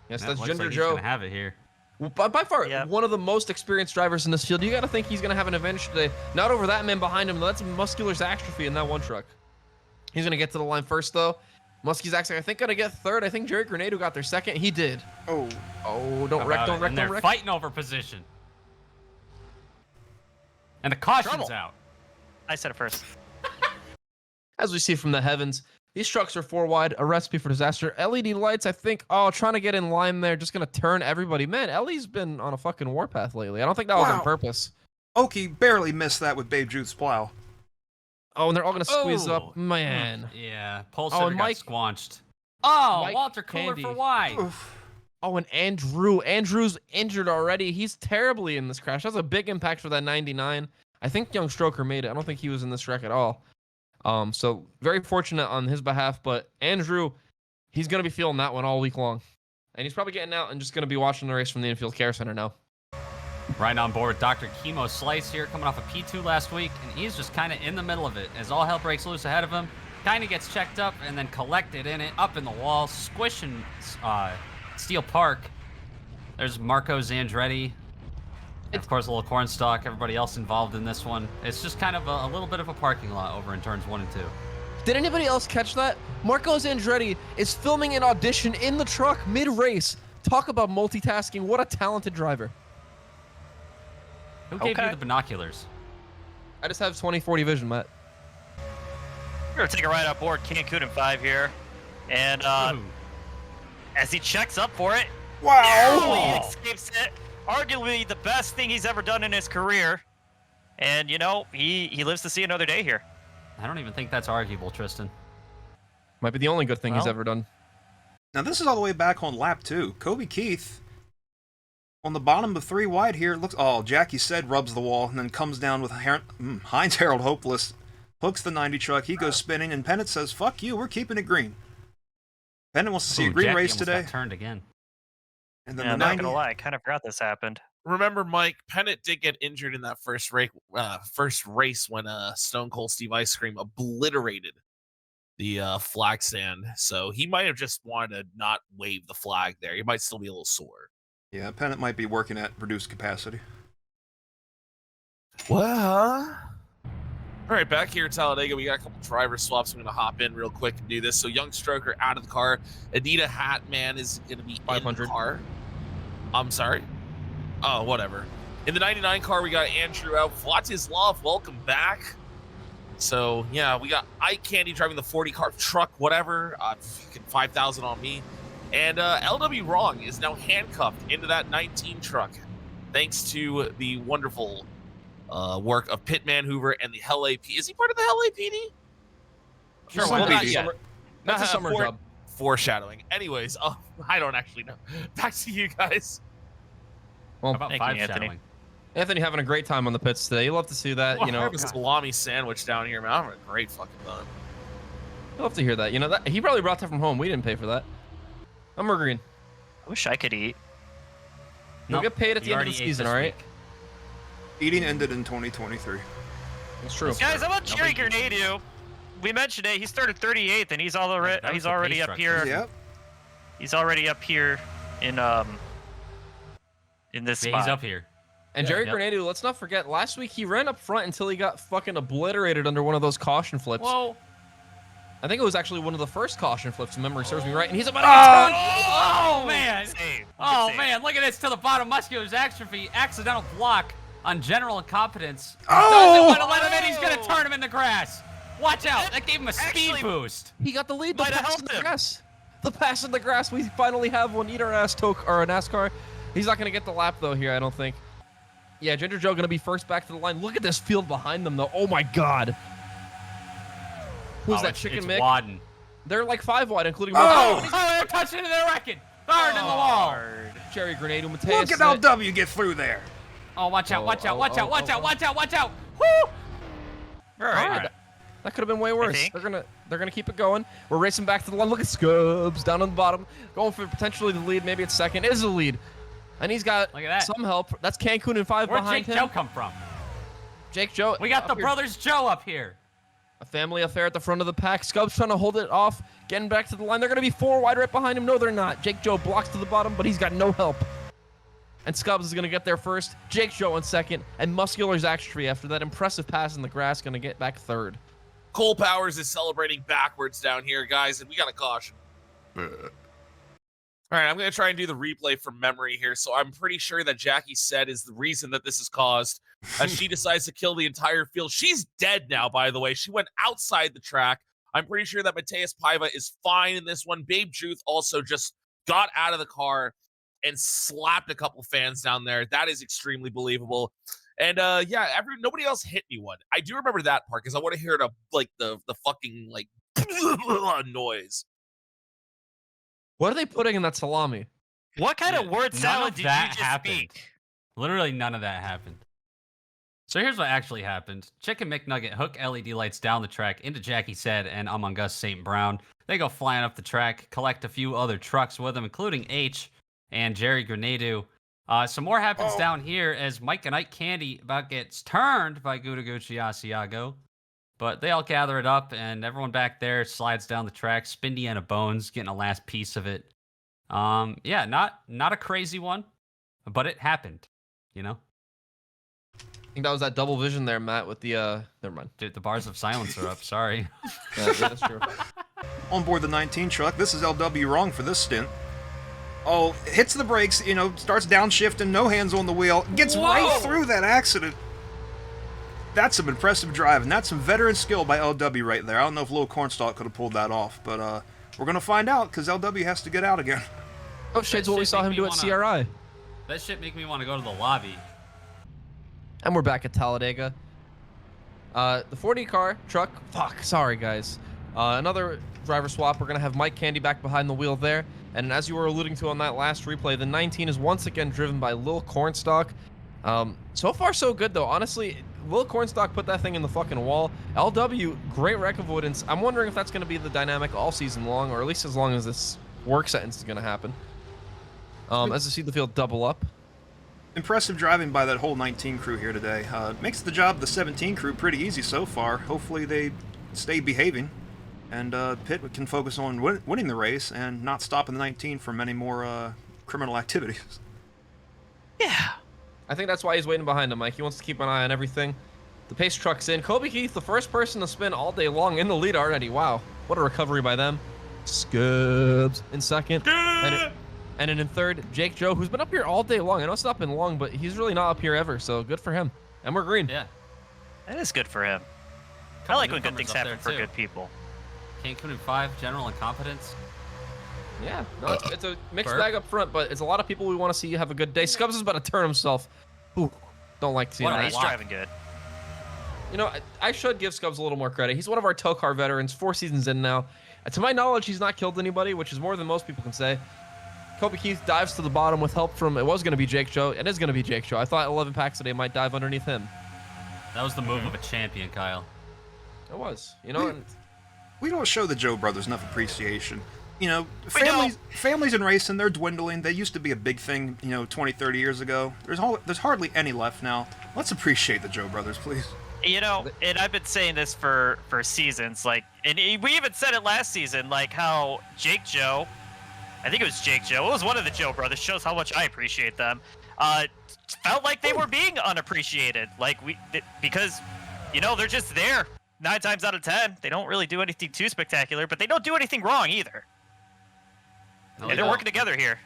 Speaker 2: Yes,
Speaker 6: That
Speaker 2: that's
Speaker 6: looks
Speaker 2: Ginger
Speaker 6: like he's
Speaker 2: Joe.
Speaker 6: gonna have it here.
Speaker 2: By far,
Speaker 3: Yep.
Speaker 2: one of the most experienced drivers in this field. You got to think he's going to have an advantage today. Not over that man behind him. That's muscular atrophy in that one truck. He's going to get to the line first, though. Muskie's actually, I think, going to get third. I think Jerry Grenado got there second. He did.
Speaker 4: Oh.
Speaker 2: Oh, don't wreck,
Speaker 6: About
Speaker 2: don't
Speaker 6: it.
Speaker 2: wreck,
Speaker 6: And
Speaker 2: don't
Speaker 6: they're
Speaker 2: wreck.
Speaker 6: fighting over position. And the caution's
Speaker 3: Trouble.
Speaker 6: out.
Speaker 3: I said it first.
Speaker 2: As we see from the heavens, these trucks are 4 wide, a recipe for disaster. LED lights, I think, trying to get in line there, just going to turn everybody. Man, Ellie's been on a fucking warpath lately. I don't think that was on
Speaker 4: Wow.
Speaker 2: purpose.
Speaker 4: Oki barely missed that with Babe Jude's plow.
Speaker 2: Oh, and they're all going to squeeze
Speaker 6: Oh.
Speaker 2: up. Man.
Speaker 6: Yeah, pole
Speaker 2: Oh,
Speaker 6: sitter
Speaker 2: and
Speaker 6: got
Speaker 2: Mike-
Speaker 6: squanched. Oh,
Speaker 2: Mike
Speaker 6: Walter Cooler
Speaker 2: Candy.
Speaker 6: for why?
Speaker 4: Oof.
Speaker 2: Oh, and Andrew's injured already. He's terribly in this crash. That's a big impact for that 99. I think Young Stroker made it. I don't think he was in this wreck at all. So very fortunate on his behalf, but Andrew, he's going to be feeling that one all week long. And he's probably getting out and just going to be watching the race from the Infield Care Center now.
Speaker 6: Right on board with Dr. Chemo Slice here, coming off a P2 last week, and he's just kind of in the middle of it as all hell breaks loose ahead of him. Kind of gets checked up and then collected in it, up in the wall, squishing Steel Park. There's Marco Zandretti. Of course, a little Cornstalk, everybody else involved in this one. It's just kind of a little bit of a parking lot over in turns 1 and 2.
Speaker 2: Did anybody else catch that? Marco Zandretti is filming an audition in the truck mid-race. Talk about multitasking. What a talented driver.
Speaker 6: Who gave you the binoculars?
Speaker 2: I just have 20/40 vision, Matt.
Speaker 3: We're going to take a ride on board Cancun in 5 here. And as he checks up for it, he escapes it. Arguably the best thing he's ever done in his career. And, you know, he lives to see another day here.
Speaker 6: I don't even think that's arguable, Tristan.
Speaker 2: Might be the only good thing he's ever done.
Speaker 4: Now this is all the way back on lap 2. Kobe Keith on the bottom of 3 wide here. It looks. Oh, Jackie said rubs the wall and then comes down with Heinz Harold hopeless. Hooks the 90 truck. He goes spinning, and Pennant says, "Fuck you. We're keeping it green." Pennant wants to see a green
Speaker 6: Jackie
Speaker 4: race
Speaker 6: almost
Speaker 4: today.
Speaker 6: got turned again.
Speaker 4: And then
Speaker 3: Yeah,
Speaker 4: the
Speaker 3: I'm not
Speaker 4: 90.
Speaker 3: going to lie. I kind of forgot this happened.
Speaker 5: Remember, Mike, Pennant did get injured in that first race when Stone Cold Steve Ice Cream obliterated the flag stand. So he might have just wanted to not wave the flag there. He might still be a little sore.
Speaker 4: Yeah, Pennant might be working at reduced capacity.
Speaker 5: Well, all right, back here at Talladega, we got a couple driver swaps. I'm going to hop in real quick and do this. So Young Stroker out of the car. Anita Hatman is going to be
Speaker 2: 500.
Speaker 5: in the car. I'm sorry. Oh, whatever. In the 99 car, we got Andrew out. Vladislav, welcome back. So, yeah, we got Ike Candy driving the 40 car truck, whatever. Fucking 5,000 on me. And LW Wrong is now handcuffed into that 19 truck, thanks to the wonderful work of Pitman Hoover and the Hell AP. Is he part of the Hell APD?
Speaker 2: Sure,
Speaker 4: why
Speaker 2: not
Speaker 4: not?
Speaker 2: yet. That's a summer job.
Speaker 5: Foreshadowing. Anyways, I don't actually know. Back to you guys.
Speaker 2: Well,
Speaker 6: How about
Speaker 3: Thank you,
Speaker 6: 5
Speaker 3: Anthony.
Speaker 6: shadowing?
Speaker 2: Anthony having a great time on the pits today. You love to see that. You
Speaker 5: I
Speaker 2: know,
Speaker 5: have a salami sandwich down here, man. I'm having a great fucking time.
Speaker 2: you love to hear that. You know that he probably brought that from home. We didn't pay for that. I'm green.
Speaker 3: I wish I could eat.
Speaker 2: You'll
Speaker 6: Nope,
Speaker 2: get paid at
Speaker 6: you
Speaker 2: the end of
Speaker 6: already
Speaker 2: the
Speaker 6: ate
Speaker 2: season,
Speaker 6: this
Speaker 2: all right?
Speaker 6: week.
Speaker 4: Eating ended in 2023.
Speaker 2: It's true.
Speaker 3: Guys, how about Jerry Grenadu? We mentioned it. He started 38th, and he's already
Speaker 6: That was
Speaker 3: he's
Speaker 6: the
Speaker 3: already
Speaker 6: pace
Speaker 3: up here.
Speaker 4: Yep.
Speaker 3: He's already up here in this
Speaker 6: Yeah,
Speaker 3: spot.
Speaker 6: he's up here.
Speaker 2: And Jerry
Speaker 6: Yep.
Speaker 2: Grenadu, let's not forget, last week he ran up front until he got fucking obliterated under one of those caution flips.
Speaker 6: Whoa.
Speaker 2: I think it was actually one of the first caution flips, if memory serves me right, and he's about to get turned.
Speaker 6: Oh, man.
Speaker 3: Save.
Speaker 6: Oh,
Speaker 3: Save.
Speaker 6: man. Look at this to the bottom. Muscular atrophy. Accidental block on general incompetence.
Speaker 4: Oh!
Speaker 6: Doesn't want to let him in. He's going to turn him in the grass. Watch out. That gave him a speed
Speaker 3: Actually-
Speaker 6: boost.
Speaker 2: He got the lead. The
Speaker 3: Might have
Speaker 2: pass in
Speaker 3: helped
Speaker 2: the
Speaker 3: him.
Speaker 2: grass. The pass in the grass. We finally have one. Eat our ass, or a NASCAR. He's not going to get the lap, though, here, I don't think. Yeah, Ginger Joe going to be first back to the line. Look at this field behind them, though. Oh, my God. Who's that, Chicken
Speaker 6: it's
Speaker 2: Mick?
Speaker 6: Wadden.
Speaker 2: They're like 5 wide, including
Speaker 6: Oh, they're touching into their record. Third in the wall.
Speaker 3: Hard.
Speaker 2: Jerry Grenadu, Mateus.
Speaker 4: Look at LW get through there.
Speaker 6: Oh, watch out, watch out,
Speaker 2: Oh,
Speaker 6: watch
Speaker 2: oh,
Speaker 6: out, watch
Speaker 2: oh,
Speaker 6: out,
Speaker 2: oh.
Speaker 6: watch out, watch out. Woo!
Speaker 3: All right.
Speaker 2: That could have been way worse.
Speaker 3: think.
Speaker 2: They're gonna keep it going. We're racing back to the line. Look at Scubs down on the bottom, going for potentially the lead. Maybe it's second. It is the lead, and he's got
Speaker 6: Look at that.
Speaker 2: some help. That's Cancun in 5
Speaker 6: Where'd
Speaker 2: behind
Speaker 6: Jake
Speaker 2: him.
Speaker 6: Joe come from?
Speaker 2: Jake Joe.
Speaker 6: We got
Speaker 2: up
Speaker 6: the
Speaker 2: here.
Speaker 6: brothers Joe up here.
Speaker 2: A family affair at the front of the pack. Scubs trying to hold it off, getting back to the line. They're gonna be 4 wide right behind him. No, they're not. Jake Joe blocks to the bottom, but he's got no help. And Scubs is gonna get there first. Jake Joe in second, and Muscular's Axtree after that impressive pass in the grass gonna get back third.
Speaker 5: Cole Powers is celebrating backwards down here, guys, and we got a caution. All right, I'm going to try and do the replay from memory here. So I'm pretty sure that Jackie said is the reason that this is caused as she decides to kill the entire field. She's dead now, by the way. She went outside the track. I'm pretty sure that Mateus Paiva is fine in this one. Babe Juth also just got out of the car and slapped a couple fans down there. That is extremely believable. And yeah, nobody else hit anyone. I do remember that part because I want to hear the fucking like noise.
Speaker 2: What are they putting in that salami?
Speaker 3: What kind of word
Speaker 6: None
Speaker 3: salad
Speaker 6: of
Speaker 3: did you
Speaker 6: that
Speaker 3: just
Speaker 6: happened.
Speaker 3: speak?
Speaker 6: Literally none of that happened. So here's what actually happened. Chicken McNugget hook LED lights down the track into Jackie Said and Among Us St. Brown. They go flying up the track, collect a few other trucks with them, including H and Jerry Grenadu. Some more happens down here as Mike and Ike Candy about gets turned by Gudaguchi Asiago. But they all gather it up, and everyone back there slides down the track. Spindiana Bones getting a last piece of it. Yeah, not a crazy one, but it happened, you know?
Speaker 2: I think that was that double vision there, Matt, with the, never mind.
Speaker 6: Dude, the bars of silence are up, sorry.
Speaker 2: Yeah, that's true.
Speaker 4: On board the 19 truck, this is LW wrong for this stint. Oh, hits the brakes, you know, starts downshifting, no hands on the wheel, gets right through that accident. That's some impressive driving. That's some veteran skill by LW right there. I don't know if Lil Cornstalk could have pulled that off, but we're going to find out because LW has to get out again.
Speaker 2: Oh, Shade's what we saw him do at CRI.
Speaker 6: That shit make me want to go to the lobby.
Speaker 2: And we're back at Talladega. The 40 car truck. Fuck, sorry guys. Another driver swap. We're gonna have Mike Candy back behind the wheel there. And as you were alluding to on that last replay, the 19 is once again driven by Lil Cornstalk. So far so good though. Honestly, Lil Cornstalk put that thing in the fucking wall. LW, great wreck avoidance. I'm wondering if that's gonna be the dynamic all season long, or at least as long as this work sentence is gonna happen. As I see the field double up.
Speaker 4: Impressive driving by that whole 19 crew here today. Makes the job of the 17 crew pretty easy so far. Hopefully they stay behaving, and Pitt can focus on winning the race and not stopping the 19 from any more criminal activities.
Speaker 2: Yeah. I think that's why he's waiting behind him, Mike. He wants to keep an eye on everything. The pace truck's in. Kobe Keith, the first person to spin all day long in the lead already. Wow. What a recovery by them. Scubs in second. And then in third, Jake Joe, who's been up here all day long. I know it's not been long, but he's really not up here ever, so good for him. And we're green.
Speaker 6: Yeah.
Speaker 3: That is good for him. I like when good things happen for good people.
Speaker 6: Cancun in 5, general incompetence.
Speaker 2: Yeah, no, it's a mixed bag up front, but it's a lot of people we want to see have a good day. Scubs is about to turn himself. Ooh, don't like seeing that.
Speaker 3: He's driving good.
Speaker 2: You know, I should give Scubs a little more credit. He's one of our TOECAR veterans, 4 seasons in now. To my knowledge, he's not killed anybody, which is more than most people can say. Kobe Keith dives to the bottom with help from, it was going to be Jake Joe. It is going to be Jake Joe. I thought 11 packs today might dive underneath him.
Speaker 6: That was the move of a champion, Kyle.
Speaker 2: It was. You know,
Speaker 4: we don't show the Joe brothers enough appreciation. You know, families in racing, they're dwindling. They used to be a big thing, you know, 20, 30 years ago. There's hardly any left now. Let's appreciate the Joe brothers, please.
Speaker 3: You know, and I've been saying this for seasons, like, and we even said it last season, like how Jake Joe, I think it was Jake Joe, it was one of the Joe brothers, shows how much I appreciate them, felt like they were being unappreciated, like because, you know, they're just there 9 times out of 10. They don't really do anything too spectacular, but they don't do anything wrong either.
Speaker 6: No,
Speaker 3: and they're working together here.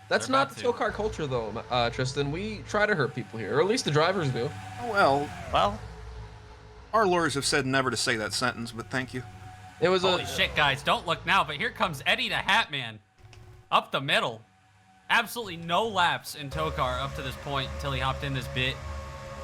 Speaker 2: That's not the TOECAR culture, though, Tristan. We try to hurt people here, or at least the drivers do.
Speaker 4: Well,
Speaker 3: Well,
Speaker 4: our lawyers have said never to say that sentence, but thank you.
Speaker 2: It was
Speaker 6: Holy shit, guys, don't look now, but here comes Eddie the Hat Man. Up the middle. Absolutely no laps in TOECAR up to this point until he hopped in this bit.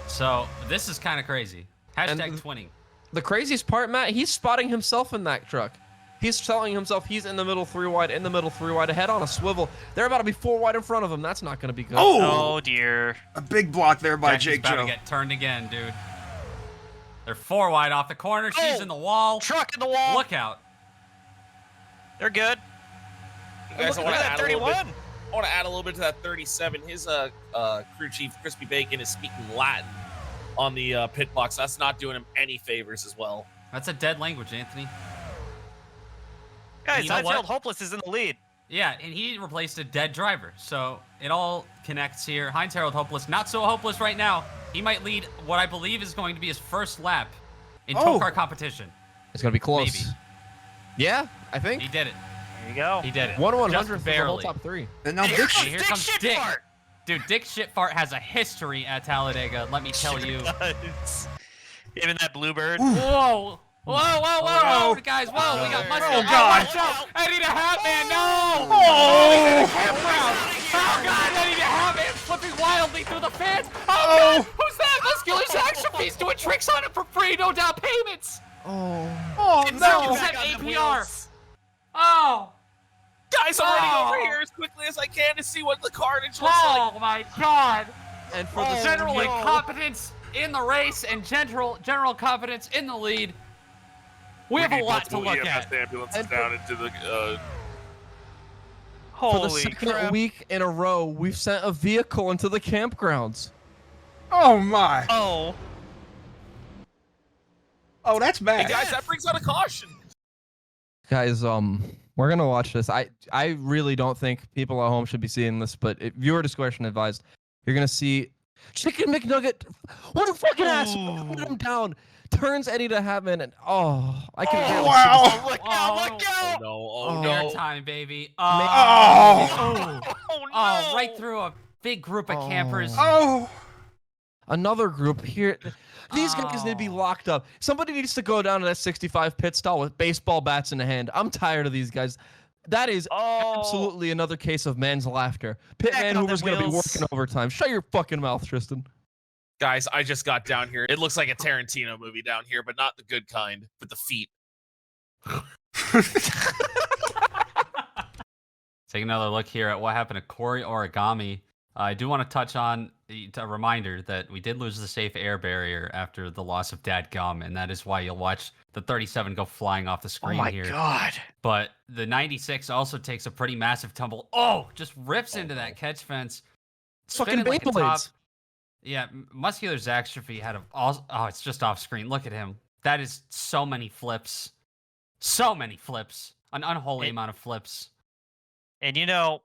Speaker 6: So, this is kind of crazy. Hashtag twinning.
Speaker 2: The craziest part, Matt, he's spotting himself in that truck. He's telling himself he's in the middle 3 wide, in the middle 3 wide, ahead on a swivel. They're about to be 4 wide in front of him. That's not going to be good.
Speaker 3: oh dear.
Speaker 4: A big block there by
Speaker 6: Jackie's
Speaker 4: Jake
Speaker 6: about
Speaker 4: Joe.
Speaker 6: to get turned again, dude. They're 4 wide off the corner. She's in the wall.
Speaker 3: Truck in the wall.
Speaker 6: Look out.
Speaker 3: They're good.
Speaker 5: You guys,
Speaker 3: Look at that 31.
Speaker 5: I want to add a little bit to that 37. His crew chief, Crispy Bacon, is speaking Latin on the pit box. That's not doing him any favors as well.
Speaker 6: That's a dead language, Anthony.
Speaker 3: Guys,
Speaker 6: you know
Speaker 3: Heinz
Speaker 6: what?
Speaker 3: Hopeless is in the lead.
Speaker 6: Yeah, and he replaced a dead driver. So it all connects here. Heinz Harold Hopeless, not so hopeless right now. He might lead what I believe is going to be his first lap in TOECAR competition.
Speaker 2: It's going to be close.
Speaker 6: Maybe.
Speaker 2: Yeah, I think.
Speaker 6: He did it.
Speaker 3: There you go.
Speaker 6: He did it.
Speaker 2: 1/100th
Speaker 6: Just
Speaker 2: of the whole
Speaker 6: barely.
Speaker 2: top 3.
Speaker 4: And now
Speaker 6: Here comes Dick.
Speaker 3: Shitfart.
Speaker 6: Dude, Dick Shitfart has a history at Talladega, let me tell you.
Speaker 3: Even that bluebird.
Speaker 6: Whoa! Whoa! Guys, whoa, we got Mustang.
Speaker 4: Oh, God.
Speaker 6: Watch out! Eddie the Hat Man, no!
Speaker 4: Oh!
Speaker 6: Oh, God, Eddie the Hat Man flipping wildly through the fence. Oh, God, who's that? Muscular's Action Feast doing tricks on him for free, no down payments.
Speaker 4: Oh,
Speaker 6: No,
Speaker 4: no!
Speaker 6: is that APR? Oh!
Speaker 5: Guys, I'm running over here as quickly as I can to see what the carnage looks like.
Speaker 6: Oh my god!
Speaker 2: And for the
Speaker 6: General incompetence in the race and general competence in the lead. We have a lot to look at.
Speaker 5: Ambulances down into the.
Speaker 2: For the
Speaker 3: Holy
Speaker 2: second
Speaker 3: crap.
Speaker 2: week in a row, we've sent a vehicle into the campgrounds.
Speaker 7: Oh my!
Speaker 3: Oh.
Speaker 7: Oh, that's
Speaker 5: Hey
Speaker 7: bad.
Speaker 5: guys, that brings out a caution.
Speaker 2: Guys, we're gonna watch this. I really don't think people at home should be seeing this, but viewer discretion advised. You're gonna see Chicken McNugget. What a fucking ass! Put him down. Turns Eddie to Hatman, and I can barely see this.
Speaker 3: Look out! Look out!
Speaker 5: Oh
Speaker 6: Air
Speaker 5: no.
Speaker 6: time, baby.
Speaker 3: Oh no!
Speaker 6: Oh, right through a big group of campers.
Speaker 7: Oh!
Speaker 2: Another group here. These guys need to be locked up. Somebody needs to go down to that 65 pit stall with baseball bats in the hand. I'm tired of these guys. That is absolutely another case of man's laughter. Pitman Hoover's going to be working overtime. Shut your fucking mouth, Tristan.
Speaker 5: Guys, I just got down here. It looks like a Tarantino movie down here, but not the good kind, with the feet.
Speaker 6: Take another look here at what happened to Corey Origami. I do want to touch on a reminder that we did lose the safe air barrier after the loss of Dad Gum, and that is why you'll watch the 37 go flying off the screen here.
Speaker 3: God.
Speaker 6: But the 96 also takes a pretty massive tumble. Oh, just rips into that catch fence.
Speaker 2: Fucking
Speaker 6: Spinning like a top.
Speaker 2: Beyblades.
Speaker 6: Yeah, muscular Zaxtrophy had it's just off screen. Look at him. That is so many flips. So many flips. An unholy amount of flips.
Speaker 3: And you know,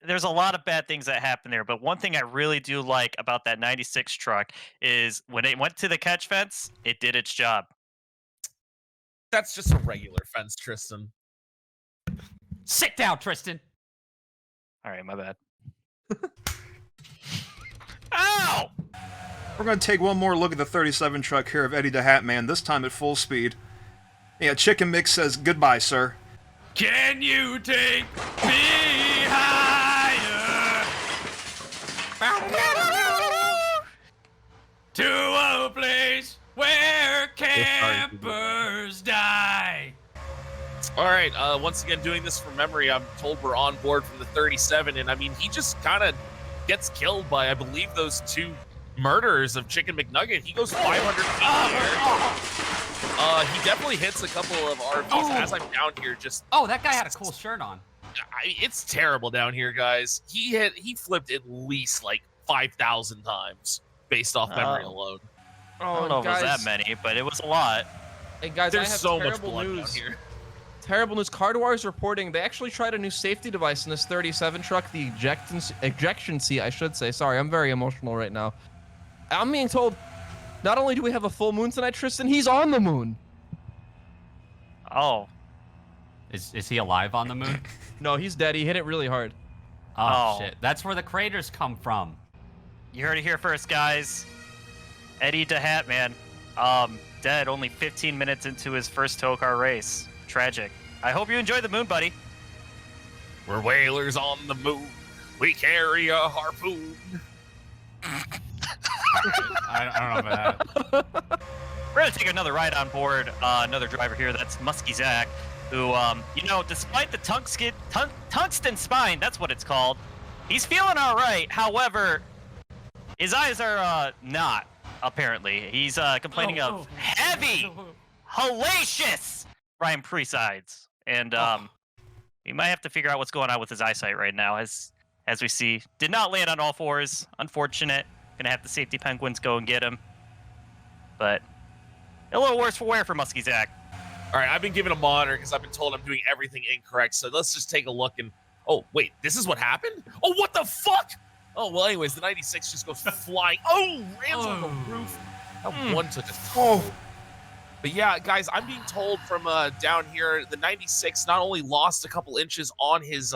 Speaker 3: there's a lot of bad things that happen there, but one thing I really do like about that 96 truck is when it went to the catch fence, it did its job.
Speaker 5: That's just a regular fence, Tristan.
Speaker 6: Sit down, Tristan.
Speaker 3: All right, my bad. Ow!
Speaker 4: We're going to take one more look at the 37 truck here of Eddie the Hat Man, this time at full speed. Yeah, Chicken Mix says, "Goodbye, sir."
Speaker 6: Can you take me higher? To a place where campers die.
Speaker 5: All right, once again, doing this from memory, I'm told we're on board from the 37, and I mean, he just kind of gets killed by, I believe, those two murderers of Chicken McNugget. He goes 500 feet in the air. He definitely hits a couple of RVs as I'm down here.
Speaker 6: Oh, that guy had a cool shirt on.
Speaker 5: It's terrible down here, guys. He flipped at least like 5,000 times based off memory alone.
Speaker 3: I don't know if it was that many, but it was a lot.
Speaker 2: Hey guys, I
Speaker 5: There's
Speaker 2: have
Speaker 5: so much
Speaker 2: terrible
Speaker 5: blood
Speaker 2: news.
Speaker 5: down here.
Speaker 2: Terrible news. Cardwire is reporting they actually tried a new safety device in this 37 truck, the ejection seat, I should say. Sorry, I'm very emotional right now. I'm being told not only do we have a full moon tonight, Tristan, he's on the moon.
Speaker 3: Oh.
Speaker 6: Is he alive on the moon?
Speaker 2: No, he's dead. He hit it really hard.
Speaker 6: Oh, shit. That's where the craters come from.
Speaker 3: You heard it here first, guys. Eddie the Hat Man, dead only 15 minutes into his first TOECAR race. Tragic. I hope you enjoyed the moon, buddy.
Speaker 5: We're whalers on the moon. We carry a harpoon.
Speaker 6: I don't know about that.
Speaker 3: We're going to take another ride on board another driver here. That's Muskie Zach, who, despite the tungsten spine, that's what it's called, he's feeling all right. However, his eyes are not, apparently. He's complaining of heavy, hellacious Ryan Presides. And we might have to figure out what's going on with his eyesight right now, as we see. Did not land on all fours. Unfortunate. Gonna have the safety penguins go and get him. But a little worse for wear for Muskie Zach.
Speaker 5: All right, I've been given a monitor because I've been told I'm doing everything incorrect. So let's just take a look and... Oh, wait, this is what happened? Oh, what the fuck? Oh, well, anyways, the 96 just goes flying. Oh, rams on the roof. That one took a toll. But yeah, guys, I'm being told from down here, the 96 not only lost a couple inches on his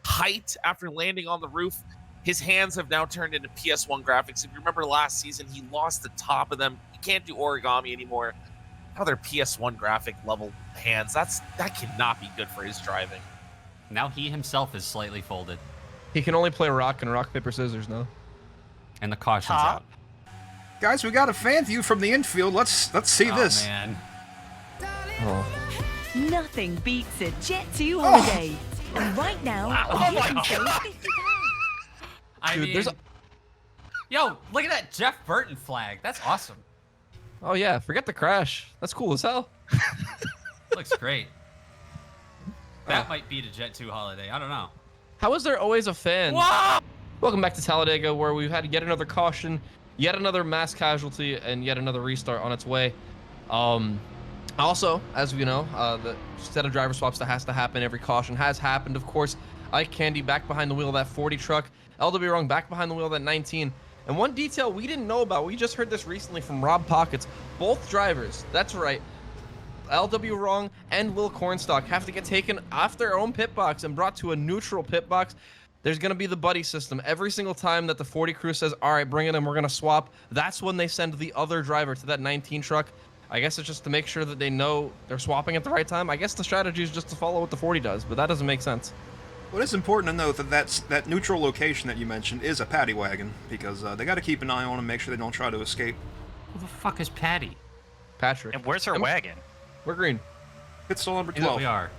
Speaker 5: height after landing on the roof, his hands have now turned into PS1 graphics. If you remember last season, he lost the top of them. He can't do origami anymore. Now they're PS1 graphic level hands. That cannot be good for his driving.
Speaker 6: Now he himself is slightly folded.
Speaker 2: He can only play rock and rock, paper, scissors now.
Speaker 6: And the caution's out.
Speaker 4: Guys, we got a fan view from the infield. Let's see this.
Speaker 6: Man.
Speaker 2: Oh.
Speaker 8: Nothing beats a Jet 2 holiday. And right now,
Speaker 3: Oh
Speaker 8: you
Speaker 3: my
Speaker 8: can
Speaker 3: God.
Speaker 8: save 50 pounds.
Speaker 6: I
Speaker 2: Dude,
Speaker 6: mean,
Speaker 2: there's a-
Speaker 6: yo, look at that Jeff Burton flag. That's awesome.
Speaker 2: Oh yeah, forget the crash. That's cool as hell.
Speaker 6: Looks great. That might be the Jet 2 holiday. I don't know.
Speaker 2: How is there always a fan?
Speaker 6: Whoa!
Speaker 2: Welcome back to Talladega, where we've had yet another caution, yet another mass casualty, and yet another restart on its way. Also, as we know, the set of driver swaps that has to happen, every caution has happened, of course. Ike Candy back behind the wheel of that 40 truck. LW Wrong back behind the wheel of that 19. And one detail we didn't know about, we just heard this recently from Rob Pockets. Both drivers, that's right, LW Wrong and Will Cornstalk have to get taken off their own pit box and brought to a neutral pit box. There's going to be the buddy system. Every single time that the 40 crew says, all right, bring it in, we're going to swap, that's when they send the other driver to that 19 truck. I guess it's just to make sure that they know they're swapping at the right time. I guess the strategy is just to follow what the 40 does, but that doesn't make sense.
Speaker 4: Well, it's important to note that that neutral location that you mentioned is a paddy wagon, because they got to keep an eye on them, make sure they don't try to escape.
Speaker 6: Who the fuck is Patty?
Speaker 2: Patrick.
Speaker 3: And where's her wagon?
Speaker 2: We're green.
Speaker 4: Pit stall number
Speaker 6: Yeah,
Speaker 4: 12.
Speaker 6: we are.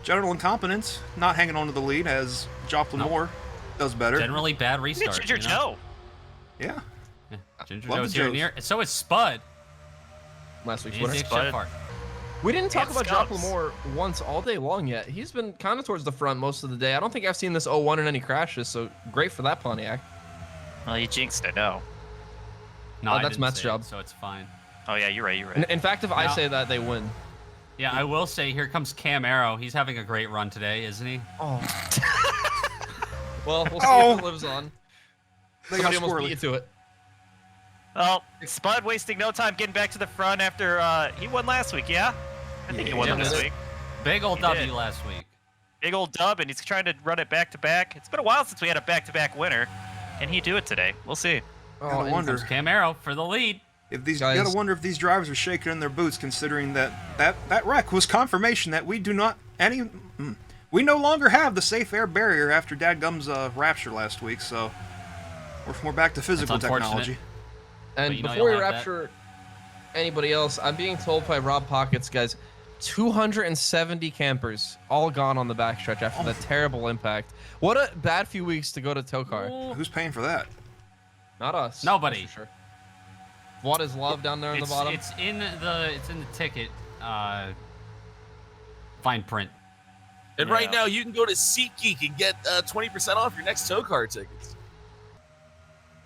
Speaker 4: General incompetence, not hanging on to the lead as Joplin
Speaker 6: Nope.
Speaker 4: Moore does better.
Speaker 6: Generally bad
Speaker 3: Look at
Speaker 6: restart.
Speaker 3: Ginger
Speaker 6: you know?
Speaker 3: Joe.
Speaker 4: Yeah.
Speaker 6: Yeah. Ginger
Speaker 4: Love
Speaker 6: Joe's
Speaker 4: the
Speaker 6: here
Speaker 4: Joes.
Speaker 6: near. And so is Spud.
Speaker 2: Last week's
Speaker 6: He's
Speaker 2: winner.
Speaker 6: the
Speaker 3: Spud.
Speaker 6: chef part.
Speaker 2: We didn't talk
Speaker 3: And
Speaker 2: about
Speaker 3: Scubs.
Speaker 2: Joplin Moore once all day long yet. He's been kind of towards the front most of the day. I don't think I've seen this 0-1 in any crashes, so great for that Pontiac.
Speaker 3: Well, you jinxed it, no.
Speaker 6: No,
Speaker 2: Oh,
Speaker 6: I
Speaker 2: that's
Speaker 6: didn't
Speaker 2: Matt's
Speaker 6: say
Speaker 2: job.
Speaker 6: it, so it's fine.
Speaker 3: Oh, yeah, you're right, you're right.
Speaker 2: In fact, if I
Speaker 6: Now-
Speaker 2: say that, they win.
Speaker 6: Yeah, I will say, here comes Cam Arrow. He's having a great run today, isn't he?
Speaker 2: Oh. Well, we'll see
Speaker 4: Oh.
Speaker 2: if it lives on.
Speaker 4: They got
Speaker 2: Somebody almost beat
Speaker 4: squirrely.
Speaker 2: you to it.
Speaker 3: Well, Spud wasting no time getting back to the front after he won last week, yeah? I think he won
Speaker 6: Yeah,
Speaker 3: this
Speaker 6: did.
Speaker 3: week.
Speaker 6: Big old
Speaker 3: He
Speaker 6: W
Speaker 3: did.
Speaker 6: last week.
Speaker 3: Big old dub, and he's trying to run it back to back. It's been a while since we had a back-to-back winner. Can he do it today? We'll see.
Speaker 2: Oh,
Speaker 4: Gotta
Speaker 2: and
Speaker 4: wonder.
Speaker 6: Comes Cam Arrow for the lead.
Speaker 4: If these,
Speaker 2: Guys-
Speaker 4: you gotta wonder if these drivers are shaking in their boots, considering that wreck was confirmation that we do not we no longer have the safe air barrier after Dadgum's rapture last week. So we're back to physical
Speaker 6: unfortunate.
Speaker 4: technology.
Speaker 6: But
Speaker 2: And
Speaker 6: you know
Speaker 2: before we
Speaker 6: you'll have
Speaker 2: rapture anybody else, I'm being told by Rob Pockets, guys, 270 campers all gone on the backstretch after that terrible impact. What a bad few weeks to go to TOECAR.
Speaker 4: Who's paying for that?
Speaker 2: Not us.
Speaker 6: Nobody.
Speaker 2: that's for sure. What is love down there on the bottom?
Speaker 6: It's in the ticket. Fine print.
Speaker 5: And right now, you can go to SeatGeek and get 20% off your next TOECAR tickets.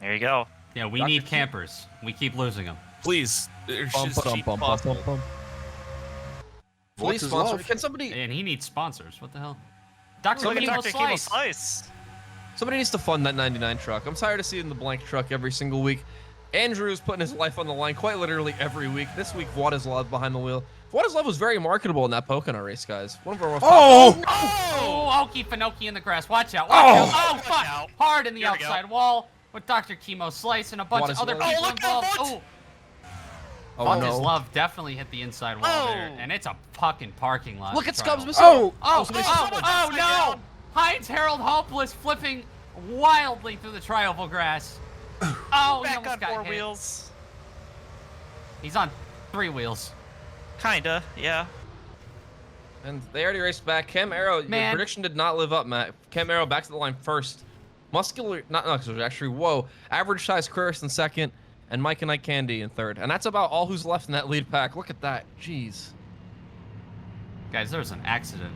Speaker 3: There you go.
Speaker 6: Yeah, we
Speaker 2: Dr.
Speaker 6: need
Speaker 2: Keith.
Speaker 6: campers. We keep losing them.
Speaker 5: Please, they're
Speaker 2: Bum,
Speaker 5: just
Speaker 2: bum,
Speaker 5: cheap
Speaker 2: bum, bum,
Speaker 5: possible.
Speaker 2: bum, bum.
Speaker 4: Voice
Speaker 2: Please
Speaker 4: is
Speaker 2: sponsor.
Speaker 4: love.
Speaker 2: Can somebody?
Speaker 6: And he needs sponsors. What the hell? Dr.
Speaker 3: Look at
Speaker 6: Chemo
Speaker 3: Dr. Chemo
Speaker 6: Slice.
Speaker 3: Slice.
Speaker 2: Somebody needs to fund that 99 truck. I'm tired of seeing the blank truck every single week. Andrew's putting his life on the line quite literally every week. This week, Władysław behind the wheel. Władysław was very marketable in that Pocono race, guys. One of our most
Speaker 6: Oh, Okie Finoki in the grass. Watch out. Watch out. Oh, fuck.
Speaker 3: out.
Speaker 6: Hard in the
Speaker 3: Here we go.
Speaker 6: outside wall with Dr. Chemo Slice and a bunch of other
Speaker 2: Władysław.
Speaker 6: people
Speaker 3: Oh, look out,
Speaker 6: involved.
Speaker 3: what?
Speaker 6: Oh,
Speaker 2: Oh,
Speaker 6: his
Speaker 2: no.
Speaker 6: love definitely hit the inside wall there.
Speaker 3: Oh.
Speaker 6: And it's a fucking parking lot.
Speaker 2: Look at
Speaker 6: trial.
Speaker 2: Scubs missile.
Speaker 4: Oh!
Speaker 6: Oh,
Speaker 2: somebody's
Speaker 6: oh,
Speaker 2: flipping.
Speaker 6: oh,
Speaker 3: Upside
Speaker 6: no!
Speaker 3: down.
Speaker 6: Heinz Harold Hopeless flipping wildly through the trioval grass. Oh, he
Speaker 3: Back
Speaker 6: almost
Speaker 3: on
Speaker 6: got
Speaker 3: four
Speaker 6: hit.
Speaker 3: wheels.
Speaker 6: He's on 3 wheels.
Speaker 3: Kinda, yeah.
Speaker 2: And they already raced back. Cam Arrow, your
Speaker 6: Man.
Speaker 2: prediction did not live up, Matt. Cam Arrow back to the line first. Muscular, not muscular, actually, whoa. Average size Chris in second, and Mike and Ike Candy in third. And that's about all who's left in that lead pack. Look at that. Jeez.
Speaker 6: Guys, there was an accident.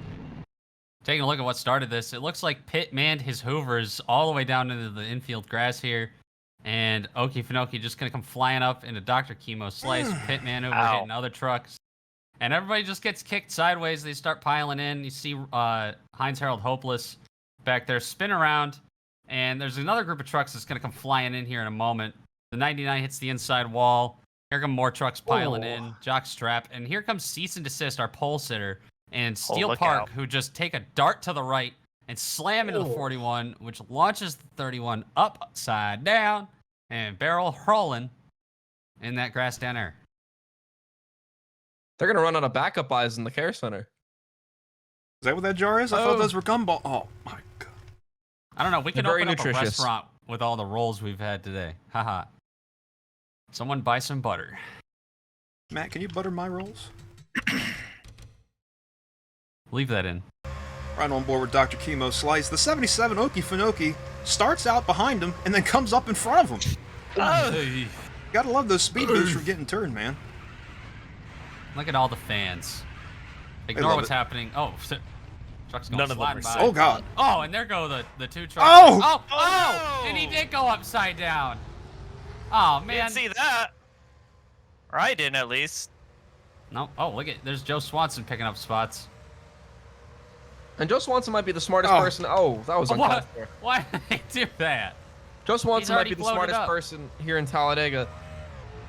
Speaker 6: Taking a look at what started this, it looks like Pitt manned his hoovers all the way down into the infield grass here. And Okie Finoki just going to come flying up into Dr. Chemo Slice. Pitt man over
Speaker 3: Ow.
Speaker 6: hitting other trucks. And everybody just gets kicked sideways. They start piling in. You see Heinz Harold Hopeless back there spin around. And there's another group of trucks that's going to come flying in here in a moment. The 99 hits the inside wall. Here come more trucks piling in. Jock Strap. And here comes Cease and Desist, our pole sitter. And Steel
Speaker 3: look
Speaker 6: Park,
Speaker 3: out.
Speaker 6: who just take a dart to the right and slam into the 41, which launches the 31 upside down and barrel hurling in that grass down there.
Speaker 2: They're going to run out of backup eyes in the care center.
Speaker 4: Is that what that jar is? I
Speaker 2: Oh.
Speaker 4: thought those were gumball. Oh my god.
Speaker 6: I don't know. We
Speaker 2: They're
Speaker 6: can
Speaker 2: very
Speaker 6: open up a
Speaker 2: nutritious.
Speaker 6: restaurant with all the rolls we've had today. Haha. Someone buy some butter.
Speaker 4: Matt, can you butter my rolls?
Speaker 6: Leave that in.
Speaker 4: Right on board with Dr. Chemo Slice. The 77 Okefenokee starts out behind him and then comes up in front of him.
Speaker 6: Hey,
Speaker 4: Gotta love those speed boosts for getting turned, man.
Speaker 6: look at all the fans. Ignore
Speaker 4: love
Speaker 6: what's
Speaker 4: it.
Speaker 6: happening. Oh, truck's going
Speaker 5: None of them
Speaker 6: sliding
Speaker 5: are
Speaker 6: by.
Speaker 5: safe.
Speaker 4: Oh, God.
Speaker 6: Oh, and there go the two trucks.
Speaker 4: Oh!
Speaker 6: Oh! And he did go upside down. Oh, man.
Speaker 3: Didn't see that. Or I didn't, at least.
Speaker 6: No. Oh, look at there's Joe Swanson picking up spots.
Speaker 2: And Joe Swanson might be the smartest
Speaker 4: Oh.
Speaker 2: person. Oh, that was uncalled for.
Speaker 6: Why did they do that?
Speaker 2: Joe Swanson might
Speaker 6: already
Speaker 2: be the
Speaker 6: blown it
Speaker 2: smartest
Speaker 6: up.
Speaker 2: person here in Talladega,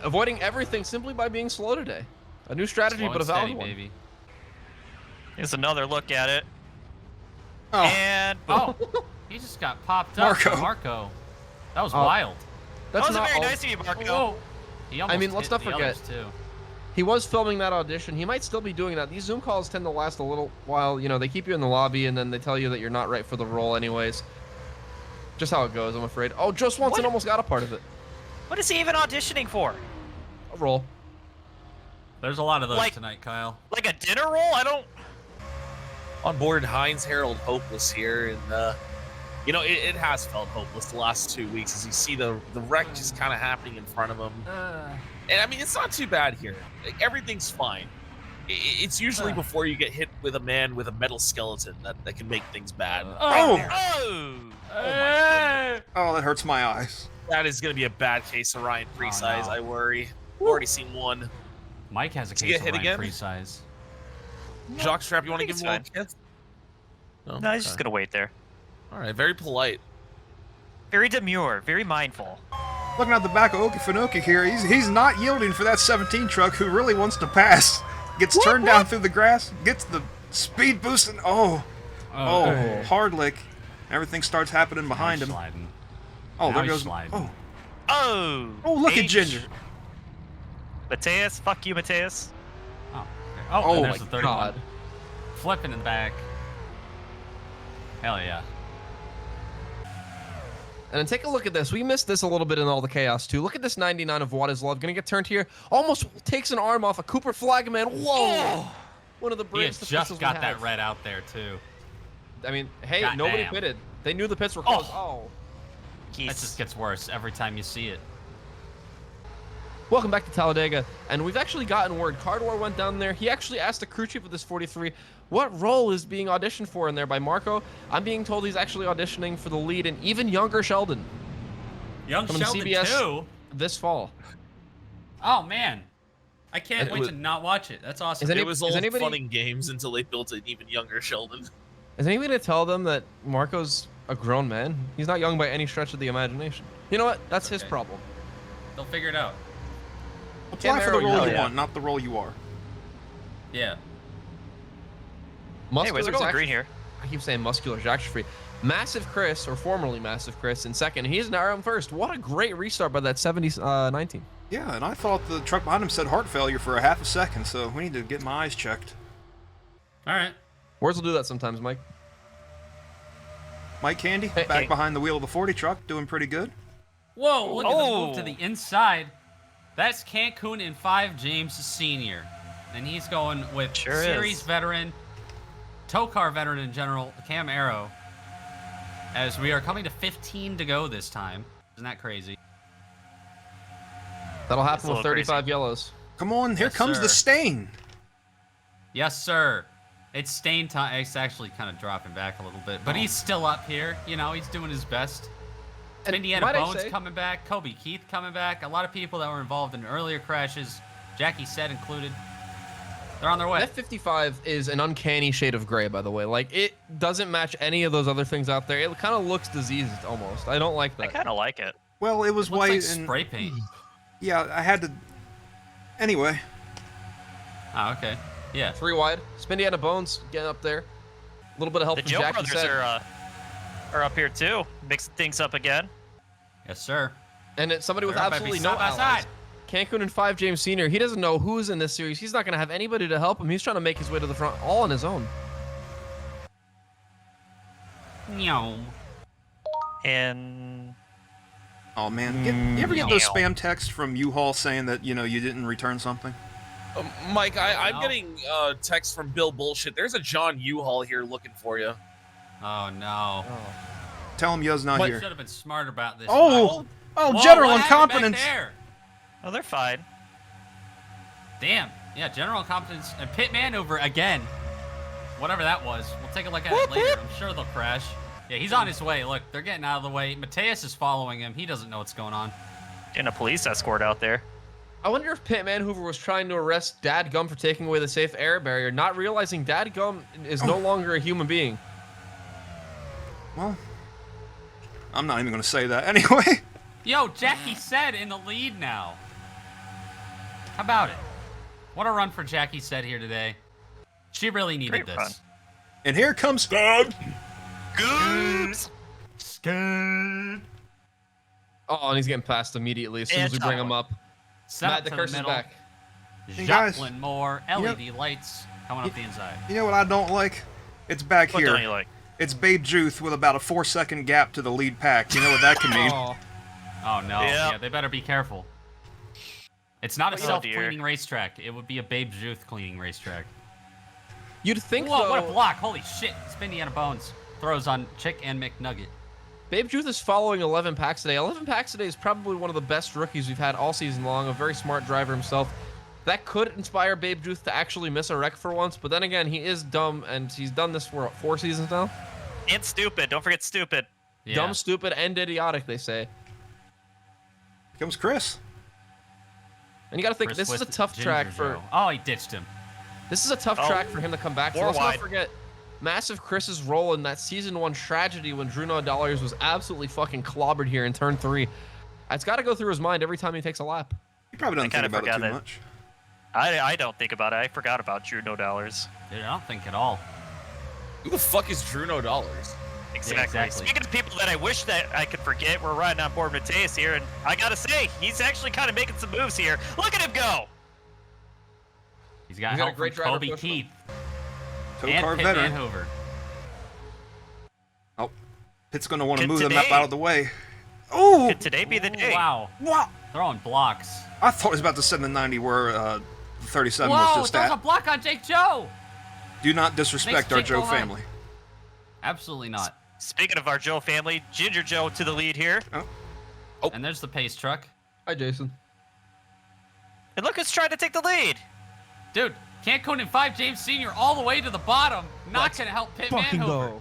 Speaker 2: avoiding everything simply by being slow today. A new strategy,
Speaker 6: Slow
Speaker 2: but a
Speaker 6: and
Speaker 2: valid
Speaker 6: steady,
Speaker 2: one.
Speaker 6: baby.
Speaker 3: Here's another look at it.
Speaker 4: Oh,
Speaker 3: And
Speaker 6: Oh, he just got popped up.
Speaker 4: Marco.
Speaker 6: Marco. That was
Speaker 2: Oh.
Speaker 6: wild.
Speaker 3: that
Speaker 2: That's
Speaker 3: wasn't
Speaker 2: not
Speaker 3: very
Speaker 2: all-
Speaker 3: nice of you, Marco.
Speaker 6: Whoa. He almost
Speaker 2: mean, let's
Speaker 6: hit
Speaker 2: not
Speaker 6: the
Speaker 2: forget.
Speaker 6: others, too.
Speaker 2: He was filming that audition. He might still be doing that. These Zoom calls tend to last a little while. You know, they keep you in the lobby and then they tell you that you're not right for the role anyways. Just how it goes, I'm afraid. Oh, Joe Swanson
Speaker 3: What?
Speaker 2: almost got a part of it.
Speaker 3: What is he even auditioning for?
Speaker 2: A role.
Speaker 6: There's a lot of those
Speaker 3: Like-
Speaker 6: tonight, Kyle.
Speaker 3: Like a dinner roll? I don't...
Speaker 5: On board Heinz Harold hopeless here, and you know it has felt hopeless the last 2 weeks as you see the wreck just kind of happening in front of him. And I mean, it's not too bad here. Like, everything's fine. It's usually before you get hit with a man with a metal skeleton that can make things bad.
Speaker 4: Oh.
Speaker 3: Oh!
Speaker 4: Oh, that hurts my eyes.
Speaker 5: That is going to be a bad case of Ryan Presize,
Speaker 6: no.
Speaker 5: I worry. We've already seen one.
Speaker 6: Mike has a
Speaker 5: Did you
Speaker 6: case
Speaker 5: get
Speaker 6: of
Speaker 5: hit
Speaker 6: Ryan
Speaker 5: again?
Speaker 6: Pre-size.
Speaker 5: Jockstrap, you want to
Speaker 3: think
Speaker 5: give
Speaker 3: it's
Speaker 5: him a
Speaker 3: fine.
Speaker 5: chance?
Speaker 3: No, he's just gonna wait there.
Speaker 5: All right, very polite.
Speaker 3: Very demure, very mindful.
Speaker 4: Looking at the back of Okefenokee here, he's not yielding for that 17 truck who really wants to pass. Gets turned down through the grass, gets the speed boost, and oh, hard lick. Everything starts happening behind him.
Speaker 6: Sliding.
Speaker 4: Oh,
Speaker 6: Now
Speaker 4: there
Speaker 6: he's
Speaker 4: goes.
Speaker 6: sliding.
Speaker 4: Oh,
Speaker 3: Oh!
Speaker 4: look at
Speaker 3: H.
Speaker 4: Ginger.
Speaker 3: Mateus, fuck you, Mateus.
Speaker 6: Oh, okay.
Speaker 4: Oh
Speaker 6: and there's
Speaker 4: my
Speaker 6: the 31.
Speaker 2: God.
Speaker 6: Flipping in the back. Hell yeah.
Speaker 2: And then take a look at this. We missed this a little bit in all the chaos, too. Look at this 99 of What Is Love. Gonna get turned here. Almost takes an arm off a Cooper Flagman. Whoa! One of the
Speaker 6: He had
Speaker 2: bravest
Speaker 6: just
Speaker 2: officials we
Speaker 6: got that
Speaker 2: have.
Speaker 6: red out there, too.
Speaker 2: I mean, hey,
Speaker 6: God
Speaker 2: nobody
Speaker 6: damn.
Speaker 2: pitted. They knew the pits were closed. Oh.
Speaker 6: That just gets worse every time you see it.
Speaker 2: Welcome back to Talladega, and we've actually gotten word. Cardor went down there. He actually asked the crew chief of this 43 what role is being auditioned for in there by Marco. I'm being told he's actually auditioning for the lead in Even Younger Sheldon
Speaker 6: Young
Speaker 2: Coming to
Speaker 6: Sheldon
Speaker 2: CBS.
Speaker 6: 2?
Speaker 2: this fall.
Speaker 6: Oh, man. I can't
Speaker 2: And it
Speaker 6: wait
Speaker 2: was-
Speaker 6: to not watch it. That's awesome.
Speaker 2: Is any-
Speaker 5: It was all
Speaker 2: anybody-
Speaker 5: fun and games until they built an even younger Sheldon.
Speaker 2: Is anybody going to tell them that Marco's a grown man? He's not young by any stretch of the imagination. You know what? That's his
Speaker 6: Okay.
Speaker 2: problem.
Speaker 6: They'll figure it out.
Speaker 4: Apply for the
Speaker 2: Camaro,
Speaker 4: role you
Speaker 3: yeah.
Speaker 4: want, not the role you are.
Speaker 6: Yeah.
Speaker 2: Muscular
Speaker 3: Anyways, we're going
Speaker 2: Zach-
Speaker 3: green here.
Speaker 2: I keep saying muscular Jack Free. Massive Chris, or formerly Massive Chris, in second. He's now in first. What a great restart by that 19.
Speaker 4: Yeah, and I thought the truck behind him said heart failure for a half a second, so we need to get my eyes checked.
Speaker 6: All right.
Speaker 2: Words will do that sometimes, Mike.
Speaker 4: Mike Candy,
Speaker 2: Hey,
Speaker 4: back
Speaker 3: hey.
Speaker 4: behind the wheel of the 40 truck, doing pretty good.
Speaker 6: Whoa, look at the move to
Speaker 3: Oh.
Speaker 6: the inside. That's Cancun in 5 James Sr. And he's going with
Speaker 3: Sure
Speaker 6: series
Speaker 3: is.
Speaker 6: veteran, TOECAR veteran in general, Cam Arrow. As we are coming to 15 to go this time. Isn't that crazy?
Speaker 2: That'll
Speaker 3: It's a
Speaker 2: happen with
Speaker 3: little
Speaker 2: 35
Speaker 3: crazy.
Speaker 2: yellows.
Speaker 4: Come on, here
Speaker 6: Yes,
Speaker 4: comes the
Speaker 6: sir.
Speaker 4: stain.
Speaker 6: Yes, sir. It's stain time. It's actually kind of dropping back a little bit, but he's still up here. You know, he's doing his best.
Speaker 2: And
Speaker 6: Indiana
Speaker 2: might I
Speaker 6: Bones
Speaker 2: say-
Speaker 6: coming back. Kobe Keith coming back. A lot of people that were involved in earlier crashes, Jackie said included. They're on their way.
Speaker 2: That 55 is an uncanny shade of gray, by the way. Like, it doesn't match any of those other things out there. It kind of looks diseased almost. I don't like
Speaker 3: I
Speaker 2: that.
Speaker 3: kind of like it.
Speaker 4: Well, it was
Speaker 6: Looks
Speaker 4: white
Speaker 6: like
Speaker 4: and
Speaker 6: spray paint.
Speaker 4: yeah, I had to. Anyway,
Speaker 6: Oh, okay. Yeah.
Speaker 2: 3 wide. Indiana Bones getting up there. A little bit of help
Speaker 3: The
Speaker 2: from
Speaker 3: Joe
Speaker 2: Jackie
Speaker 3: brothers
Speaker 2: said.
Speaker 3: are up here too, mixing things up again.
Speaker 6: Yes, sir.
Speaker 2: And it's somebody with
Speaker 6: They're about to
Speaker 2: absolutely
Speaker 6: be
Speaker 2: no
Speaker 6: side by
Speaker 2: allies.
Speaker 6: side.
Speaker 2: Cancun and 5 James Sr. He doesn't know who's in this series. He's not going to have anybody to help him. He's trying to make his way to the front all on his own.
Speaker 6: Nyom.
Speaker 3: And
Speaker 4: oh man, you ever get those spam texts from U-Haul saying that you didn't return something?
Speaker 5: Mike, I'm getting text from Bill Bullshit. There's a John U-Haul here looking for you.
Speaker 6: Oh no.
Speaker 4: Tell him Yo's not
Speaker 6: You
Speaker 4: here.
Speaker 6: should have been smart about this.
Speaker 4: Oh,
Speaker 6: Whoa,
Speaker 4: general
Speaker 6: what happened back
Speaker 4: incompetence.
Speaker 6: there?
Speaker 3: Oh, they're fine.
Speaker 6: Damn. Yeah, general incompetence and pit maneuver again. Whatever that was. We'll take a look at it later. I'm sure they'll crash. Yeah, he's on his way. Look, they're getting out of the way. Mateus is following him. He doesn't know what's going on.
Speaker 3: Getting a police escort out there.
Speaker 2: I wonder if Pitman Hoover was trying to arrest Dadgum for taking away the safe air barrier, not realizing Dadgum is no longer a human being.
Speaker 4: Well, I'm not even going to say that anyway.
Speaker 6: Yo, Jackie said in the lead now. How about it? What a run for Jackie said here today. She really needed
Speaker 3: Great
Speaker 6: this.
Speaker 3: run.
Speaker 4: And here comes God.
Speaker 3: Goops!
Speaker 2: Oh, and he's getting passed immediately as soon as we bring him up.
Speaker 6: Set
Speaker 2: Matt,
Speaker 6: up
Speaker 2: the
Speaker 6: to
Speaker 2: curse
Speaker 6: the
Speaker 2: is
Speaker 6: middle.
Speaker 2: back.
Speaker 4: Hey, guys.
Speaker 6: Joplin Moore, LED lights coming up the inside.
Speaker 4: You know what I don't like? It's back
Speaker 3: What
Speaker 4: here.
Speaker 3: don't you like?
Speaker 4: It's Babe Juth with about a 4-second gap to the lead pack. You know what that can mean?
Speaker 6: Oh no.
Speaker 3: Yeah.
Speaker 6: Yeah, they better be careful. It's not a
Speaker 3: Oh,
Speaker 6: self-cleaning
Speaker 3: dear.
Speaker 6: racetrack. It would be a Babe Juth cleaning racetrack.
Speaker 2: You'd think,
Speaker 6: Whoa,
Speaker 2: though,
Speaker 6: what a block. Holy shit. It's Indiana Bones. Throws on Chick and McNugget.
Speaker 2: Babe Juth is following 11 packs today. 11 packs today is probably one of the best rookies we've had all season long, a very smart driver himself. That could inspire Babe Juth to actually miss a wreck for once, but then again, he is dumb, and he's done this for 4 seasons now.
Speaker 3: And stupid. Don't forget stupid.
Speaker 6: Yeah.
Speaker 2: Dumb, stupid, and idiotic, they say.
Speaker 4: Here comes Chris.
Speaker 2: And you got to think,
Speaker 6: Chris
Speaker 2: this is a
Speaker 6: with
Speaker 2: tough
Speaker 6: Ginger
Speaker 2: track for...
Speaker 6: Joe. Oh, he ditched him.
Speaker 2: This is a tough
Speaker 3: Oh,
Speaker 2: track for him to come back to.
Speaker 3: more
Speaker 2: Let's
Speaker 3: wide.
Speaker 2: not forget Massive Chris's role in that Season 1 tragedy when Drew No Dollars was absolutely fucking clobbered here in Turn 3. It's got to go through his mind every time he takes a lap.
Speaker 4: You probably don't
Speaker 3: I
Speaker 4: think
Speaker 3: kinda
Speaker 4: about it too
Speaker 3: forgot that.
Speaker 4: much.
Speaker 3: I don't think about it. I forgot about Drew No Dollars.
Speaker 6: Dude, I don't think at all.
Speaker 5: Who the fuck is Drew No Dollars?
Speaker 3: Exactly.
Speaker 6: exactly.
Speaker 3: Speaking of people that I wish that I could forget, we're riding on board Mateus here, and I gotta say, he's actually kind of making some moves here. Look at him go!
Speaker 6: He's got
Speaker 2: He's got a
Speaker 6: help
Speaker 2: great
Speaker 6: from
Speaker 2: driver
Speaker 6: Kobe
Speaker 2: push.
Speaker 6: Keith and
Speaker 4: TOECAR
Speaker 6: Pit
Speaker 4: veteran.
Speaker 6: Manhover.
Speaker 4: Oh, Pitt's going to want to
Speaker 3: Could
Speaker 4: move the
Speaker 3: today-
Speaker 4: map out of the way. Oh!
Speaker 3: Could today be the day?
Speaker 6: Wow.
Speaker 4: Wow!
Speaker 6: Throwing blocks.
Speaker 4: I thought he was about to send the 90 where the 37
Speaker 6: Whoa,
Speaker 4: was just
Speaker 6: there's a
Speaker 4: at.
Speaker 6: block on Jake Joe.
Speaker 4: Do not disrespect
Speaker 6: Makes
Speaker 4: our
Speaker 6: Jake
Speaker 4: Joe
Speaker 6: go on.
Speaker 4: family.
Speaker 6: Absolutely not.
Speaker 3: Speaking of our Joe family, Ginger Joe to the lead here.
Speaker 6: And there's the pace truck.
Speaker 2: Hi, Jason.
Speaker 3: And look who's trying to take the lead.
Speaker 6: Dude, Cancun and 5 James Sr. all the way to the bottom. Not going to help Pit Manhover.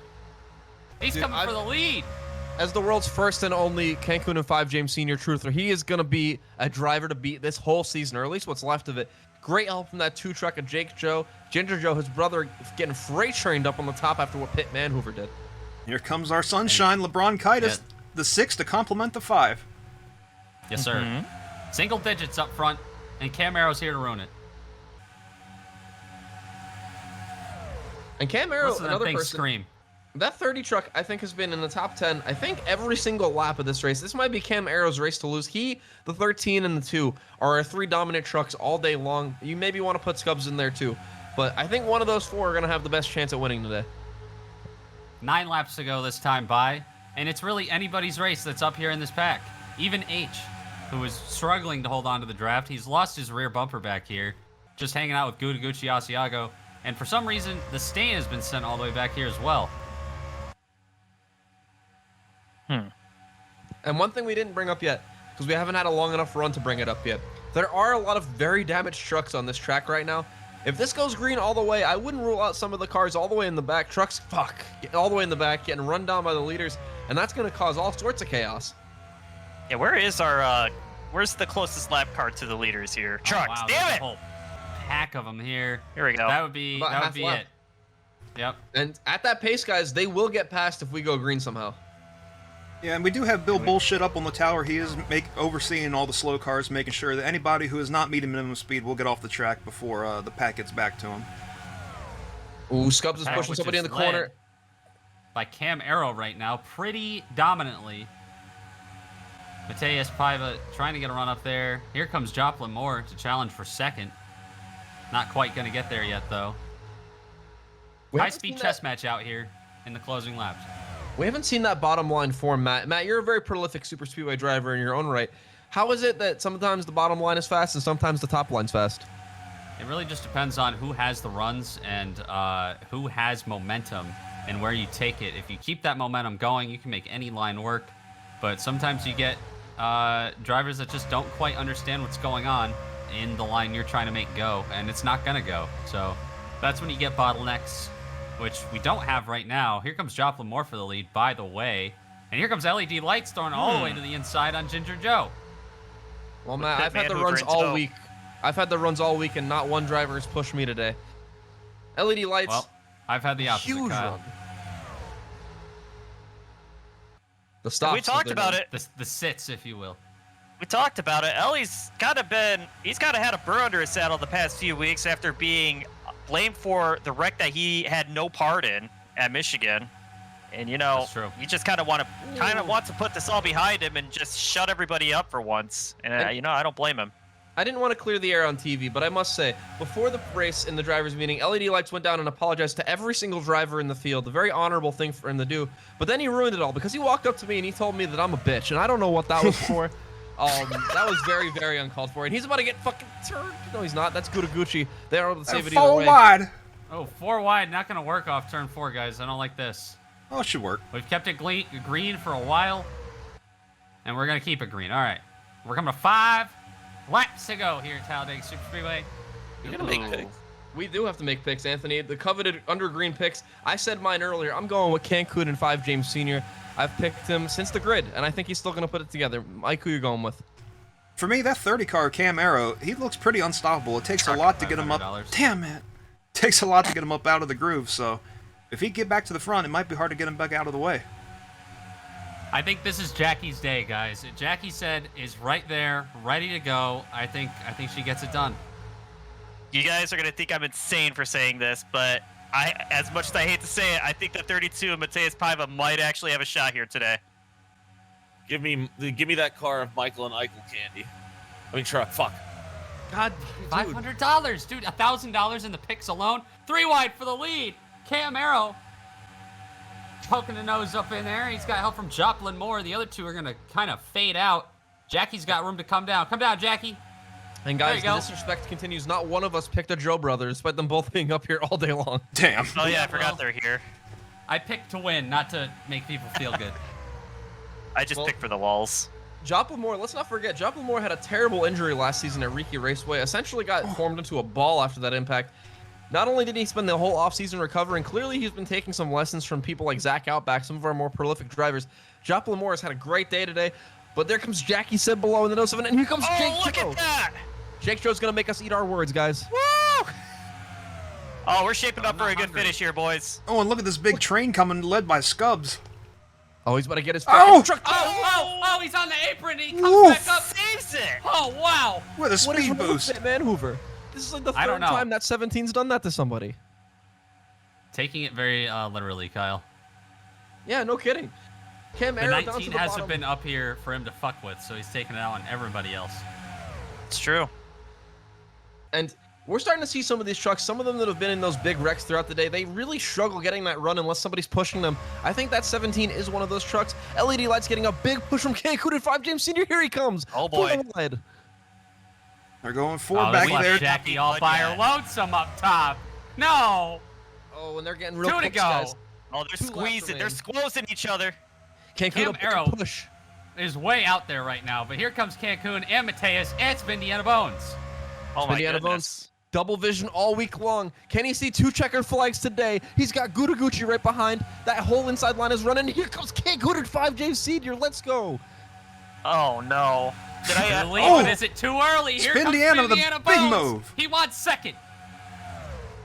Speaker 6: He's
Speaker 2: Dude,
Speaker 6: coming for the lead.
Speaker 2: As the world's first and only Cancun and 5 James Senior truther, he is going to be a driver to beat this whole season, or at least what's left of it. Great help from that 2 truck of Jake Joe. Ginger Joe, his brother, getting freight trained up on the top after what Pit Manhoover did.
Speaker 4: Here comes our sunshine, LeBron Kitus, the 6 to complement the 5.
Speaker 6: Yes, sir. Single digits up front, and Camaro's here to ruin it.
Speaker 2: And Cam Arrow,
Speaker 6: Listen to that
Speaker 2: another
Speaker 6: thing
Speaker 2: person.
Speaker 6: scream.
Speaker 2: That 30 truck, I think, has been in the top 10, I think, every single lap of this race. This might be Cam Arrow's race to lose. He, the 13, and the 2 are our 3 dominant trucks all day long. You maybe want to put Scubs in there, too. But I think one of those 4 are going to have the best chance at winning today.
Speaker 6: 9 laps to go this time by, and it's really anybody's race that's up here in this pack. Even H, who is struggling to hold on to the draft. He's lost his rear bumper back here, just hanging out with Gucci Asiago. And for some reason, the stain has been sent all the way back here as well.
Speaker 2: And one thing we didn't bring up yet, because we haven't had a long enough run to bring it up yet, there are a lot of very damaged trucks on this track right now. If this goes green all the way, I wouldn't rule out some of the cars all the way in the back. Trucks, all the way in the back, getting run down by the leaders, and that's going to cause all sorts of chaos.
Speaker 3: Yeah, where is our, where's the closest lap car to the leaders here? Trucks,
Speaker 6: Oh, wow, there's
Speaker 3: damn
Speaker 6: a
Speaker 3: it!
Speaker 6: whole pack of them here.
Speaker 3: Here we go.
Speaker 6: That would be
Speaker 2: About half lap.
Speaker 6: it. Yep.
Speaker 2: And at that pace, guys, they will get past if we go green somehow.
Speaker 4: Yeah, and we do have Bill Bullshit up on the tower. He is overseeing all the slow cars, making sure that anybody who is not meeting minimum speed will get off the track before the pack gets back to him.
Speaker 2: Ooh, Scubs is
Speaker 6: Pack,
Speaker 2: pushing
Speaker 6: which
Speaker 2: somebody in
Speaker 6: is
Speaker 2: the corner.
Speaker 6: led by Cam Arrow right now, pretty dominantly. Mateus Paiva trying to get a run up there. Here comes Joplin Moore to challenge for second. Not quite going to get there yet, though.
Speaker 2: We haven't
Speaker 6: High-speed
Speaker 2: seen
Speaker 6: chess match out here in the closing laps.
Speaker 2: We haven't seen that bottom line form, Matt. Matt, you're a very prolific super speedway driver in your own right. How is it that sometimes the bottom line is fast and sometimes the top line's fast?
Speaker 6: It really just depends on who has the runs and who has momentum and where you take it. If you keep that momentum going, you can make any line work. But sometimes you get drivers that just don't quite understand what's going on in the line you're trying to make go, and it's not going to go. So that's when you get bottlenecks, which we don't have right now. Here comes Joplin Moore for the lead, by the way. And here comes LED Lights throwing all the way to the inside on Ginger Joe.
Speaker 2: Well, Matt, I've had the runs all week. I've had the runs all week, and not one driver has pushed me today. LED Lights.
Speaker 6: Well, I've had the opposite,
Speaker 2: huge
Speaker 6: Kyle.
Speaker 2: run. The stops.
Speaker 3: We talked about it.
Speaker 6: The sits, if you will.
Speaker 3: We talked about it. Ellie's kind of had a burr under his saddle the past few weeks after being blamed for the wreck that he had no part in at Michigan. And you know,
Speaker 6: That's true.
Speaker 3: you just kind of want to put this all behind him and just shut everybody up for once. And you know, I don't blame him.
Speaker 2: I didn't want to clear the air on TV, but I must say, before the race in the drivers' meeting, LED Lights went down and apologized to every single driver in the field. A very honorable thing for him to do. But then he ruined it all because he walked up to me and he told me that I'm a bitch, and I don't know what that was for. That was very, very uncalled for. And he's about to get fucking turned. No, he's not. That's Gucci. They are able to save it either way.
Speaker 4: Wide.
Speaker 6: Oh, 4 wide, not going to work off turn 4, guys. I don't like this.
Speaker 4: Oh, it should work.
Speaker 6: We've kept it green for a while, and we're going to keep it green. All right. We're coming to 5 laps to go here at Talladega Superspeedway.
Speaker 5: You're gonna make picks.
Speaker 2: We do have to make picks, Anthony. The coveted under green picks. I said mine earlier. I'm going with Cancun and 5 James Sr. I've picked him since the grid, and I think he's still going to put it together. Mike, who you going with?
Speaker 4: For me, that 30 car Cam Arrow, he looks pretty unstoppable. It takes a lot to get him up.
Speaker 6: $500.
Speaker 4: Damn it. It takes a lot to get him up out of the groove, so if he get back to the front, it might be hard to get him back out of the way.
Speaker 6: I think this is Jackie's day, guys. Jackie said is right there, ready to go. I think she gets it done.
Speaker 3: You guys are gonna think I'm insane for saying this, but as much as I hate to say it, I think that 32 and Mateus Paiva might actually have a shot here today.
Speaker 5: Give me that car of Michael and Eichel candy. I mean truck. Fuck.
Speaker 6: God, $500, dude. $1,000 in the picks alone. 3 wide for the lead. Cam Arrow poking the nose up in there. He's got help from Joplin Moore. The other two are gonna kind of fade out. Jackie's got room to come down. Come down, Jackie.
Speaker 2: And guys, the disrespect continues. Not one of us picked a Joe brother, despite them both being up here all day long.
Speaker 4: Damn.
Speaker 3: Oh yeah, I forgot they're here.
Speaker 6: I picked to win, not to make people feel good.
Speaker 3: I just picked for the walls.
Speaker 2: Joplin Moore, let's not forget, Joplin Moore had a terrible injury last season at Riki Raceway. Essentially got formed into a ball after that impact. Not only did he spend the whole offseason recovering, clearly he's been taking some lessons from people like Zach Outback, some of our more prolific drivers. Joplin Moore has had a great day today, but there comes Jackie Sid below in the 07, and here comes Jake
Speaker 3: look
Speaker 2: Joe.
Speaker 3: at that!
Speaker 2: Jake Joe's going to make us eat our words, guys.
Speaker 3: Woo! Oh, we're shaping up for a good finish here, boys.
Speaker 4: Oh, and look at this big train coming, led by Scubs.
Speaker 2: Oh, he's about to get his truck.
Speaker 6: Oh, he's on the apron. He comes back up.
Speaker 3: Saves it!
Speaker 6: Oh, wow.
Speaker 4: With a
Speaker 2: What is
Speaker 4: speed
Speaker 2: wrong with
Speaker 4: boost.
Speaker 2: Fit Man Hoover? This is like the
Speaker 6: I
Speaker 2: third
Speaker 6: don't know.
Speaker 2: time that 17's done that to somebody.
Speaker 6: Taking it very literally, Kyle.
Speaker 2: Yeah, no kidding. Cam
Speaker 6: The
Speaker 2: Arrow down to
Speaker 6: 19
Speaker 2: the
Speaker 6: hasn't
Speaker 2: bottom.
Speaker 6: been up here for him to fuck with, so he's taking it out on everybody else.
Speaker 3: It's true.
Speaker 2: And we're starting to see some of these trucks, some of them that have been in those big wrecks throughout the day, they really struggle getting that run unless somebody's pushing them. I think that 17 is one of those trucks. LED Lights getting a big push from Cancun and 5 James Sr. Here he comes.
Speaker 3: Oh, boy.
Speaker 2: Full wide.
Speaker 4: They're going 4
Speaker 6: Oh,
Speaker 4: back
Speaker 6: this left
Speaker 4: there.
Speaker 6: Jackie all by her lonesome up top. No.
Speaker 2: Oh, and they're getting real
Speaker 6: 2 to
Speaker 2: close,
Speaker 6: go.
Speaker 2: guys.
Speaker 3: Oh, they're
Speaker 2: 2 laps
Speaker 3: squeezing. They're
Speaker 2: remaining.
Speaker 3: squozing each other.
Speaker 2: Cancun
Speaker 6: Cam
Speaker 2: a big
Speaker 6: Arrow.
Speaker 2: push.
Speaker 6: Is way out there right now, but here comes Cancun and Mateus and Indiana Bones.
Speaker 3: Oh, my
Speaker 2: Indiana
Speaker 3: goodness.
Speaker 2: Bones, double vision all week long. Can he see 2 checkered flags today? He's got Gucci right behind. That whole inside line is running. Here comes Cancun and 5 James Sr. Let's go.
Speaker 3: Oh, no. Did I...
Speaker 6: But is it too early? Here comes
Speaker 4: Indiana with a
Speaker 6: Indiana
Speaker 4: big
Speaker 6: Bones.
Speaker 4: move.
Speaker 6: He wants second.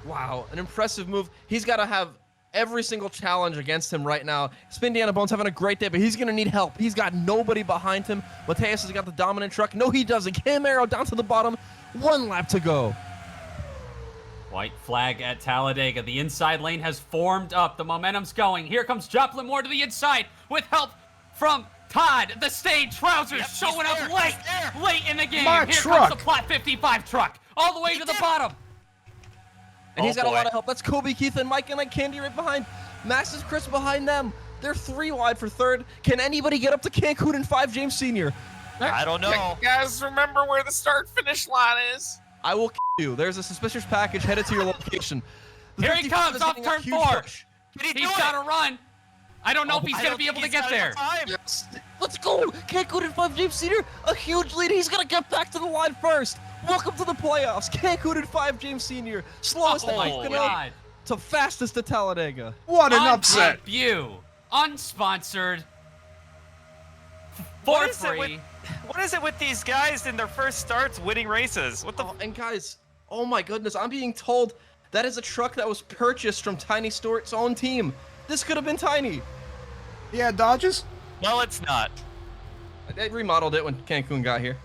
Speaker 2: Wow, an impressive move. He's got to have every single challenge against him right now. Indiana Bones having a great day, but he's going to need help. He's got nobody behind him. Mateus has got the dominant truck. No, he doesn't. Cam Arrow down to the bottom. 1 lap to go.
Speaker 6: White flag at Talladega. The inside lane has formed up. The momentum's going. Here comes Joplin Moore to the inside with help from Todd. The stage trousers
Speaker 3: Yep,
Speaker 6: showing
Speaker 3: he's
Speaker 6: up
Speaker 3: there.
Speaker 6: late in the game.
Speaker 4: My
Speaker 6: Here
Speaker 4: truck.
Speaker 6: comes the Plot 55 truck all the way to the bottom.
Speaker 2: And he's got a
Speaker 3: boy.
Speaker 2: lot of help. That's Kobe, Keith, and Mike, and like Candy right behind. Massive Chris behind them. They're 3 wide for third. Can anybody get up to Cancun and 5 James Sr.?
Speaker 3: I don't know.
Speaker 5: Guys, remember where the start-finish line is?
Speaker 2: I will you. There's a suspicious package headed to your location. The
Speaker 6: Here he
Speaker 2: 55
Speaker 6: comes
Speaker 2: is
Speaker 6: off
Speaker 2: getting a
Speaker 6: turn
Speaker 2: huge
Speaker 6: 4.
Speaker 2: push.
Speaker 3: Can he
Speaker 6: He's
Speaker 3: do
Speaker 6: got
Speaker 3: it?
Speaker 6: to run. I don't know if he's
Speaker 3: I
Speaker 6: going to
Speaker 3: don't
Speaker 6: be
Speaker 3: think
Speaker 6: able to
Speaker 3: he's
Speaker 6: get
Speaker 3: got
Speaker 6: there.
Speaker 3: enough time.
Speaker 2: Yes. Let's go. Cancun and 5 James Senior, a huge lead. He's going to get back to the line first. Welcome to the playoffs. Cancun and 5 James Senior, slowest at
Speaker 6: Oh,
Speaker 2: Pocono
Speaker 6: God.
Speaker 2: to fastest at Talladega.
Speaker 4: What an
Speaker 6: On
Speaker 4: upset!
Speaker 6: debut. Unsponsored. For
Speaker 3: What is it
Speaker 6: free.
Speaker 3: with- What is it with these guys in their first starts winning races? What the?
Speaker 2: Oh, and guys, oh my goodness, I'm being told that is a truck that was purchased from Tiny Stewart's own team. This could have been Tiny.
Speaker 4: Yeah, Dodges?
Speaker 3: Well, it's not.
Speaker 2: They remodeled it when Cancun got here.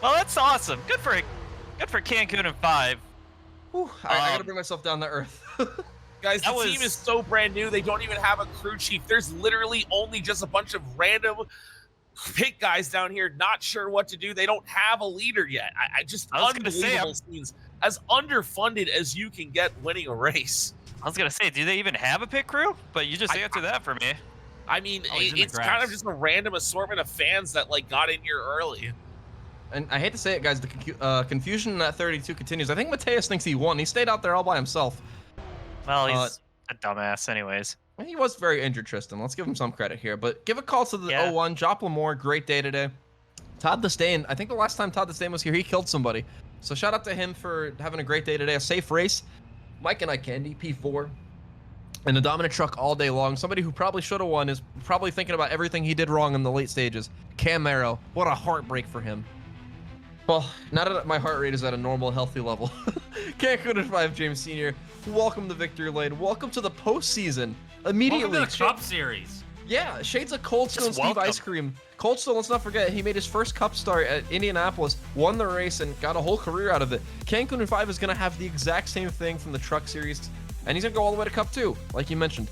Speaker 3: Well, that's awesome. Good for Cancun and 5.
Speaker 2: Whew, I gotta bring myself down to earth.
Speaker 5: Guys, the
Speaker 3: That
Speaker 5: team
Speaker 3: was-
Speaker 5: is so brand new. They don't even have a crew chief. There's literally only just a bunch of random pit guys down here, not sure what to do. They don't have a leader yet. I just
Speaker 3: I was gonna say,
Speaker 5: unbelievable scenes. As underfunded as you can get winning a race.
Speaker 3: I was gonna say, do they even have a pit crew? But you just answered that for me.
Speaker 5: I mean,
Speaker 6: Oh, he's in the
Speaker 5: it's kind
Speaker 6: grass.
Speaker 5: of just a random assortment of fans that like got in here early.
Speaker 2: And I hate to say it, guys, the confusion in that 32 continues. I think Mateus thinks he won. He stayed out there all by himself.
Speaker 3: Well, he's a dumbass, anyways.
Speaker 2: He was very injured, Tristan. Let's give him some credit here. But give a call to the
Speaker 3: Yeah.
Speaker 2: 01. Jop Lamore, great day today. Todd Disdain, I think the last time Todd Disdain was here, he killed somebody. So shout out to him for having a great day today. A safe race. Mike and I Candy, P4. And a dominant truck all day long. Somebody who probably should have won is probably thinking about everything he did wrong in the late stages. Camaro, what a heartbreak for him. Well, now that my heart rate is at a normal, healthy level. Cancun and 5 James Senior, welcome to Victory Lane. Welcome to the postseason. Immediately.
Speaker 6: Welcome to the Cup Series.
Speaker 2: Yeah, shades of Cold Stone
Speaker 3: Just
Speaker 2: Steve
Speaker 3: welcome.
Speaker 2: Ice Cream. Cold Stone, let's not forget, he made his first Cup start at Indianapolis, won the race, and got a whole career out of it. Cancun and 5 is going to have the exact same thing from the Truck Series, and he's going to go all the way to Cup 2, like you mentioned.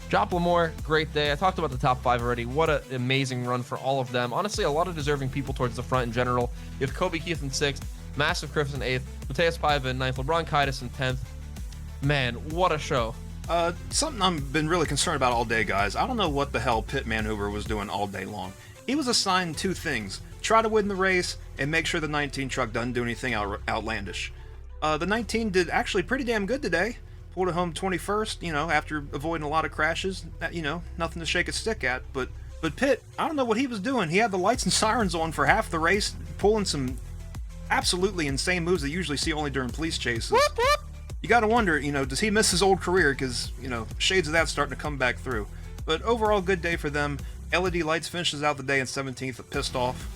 Speaker 2: Jop Lamore, great day. I talked about the top 5 already. What an amazing run for all of them. Honestly, a lot of deserving people towards the front in general. You have Kobe Keith in 6th, Massive Criffs in 8th, Mateus Paiva in 9th, LeBron Kaitis in 10th. Man, what a show.
Speaker 4: Something I've been really concerned about all day, guys. I don't know what the hell Pit Maneuver was doing all day long. He was assigned 2 things. Try to win the race, and make sure the 19 truck doesn't do anything outlandish. The 19 did actually pretty damn good today. Pulled it home 21st, after avoiding a lot of crashes. Nothing to shake a stick at. But Pitt, I don't know what he was doing. He had the lights and sirens on for half the race, pulling some absolutely insane moves that you usually see only during police chases. You gotta wonder, does he miss his old career? Because, shades of that starting to come back through. But overall, good day for them. LED Lights finishes out the day in 17th, Pissed Off.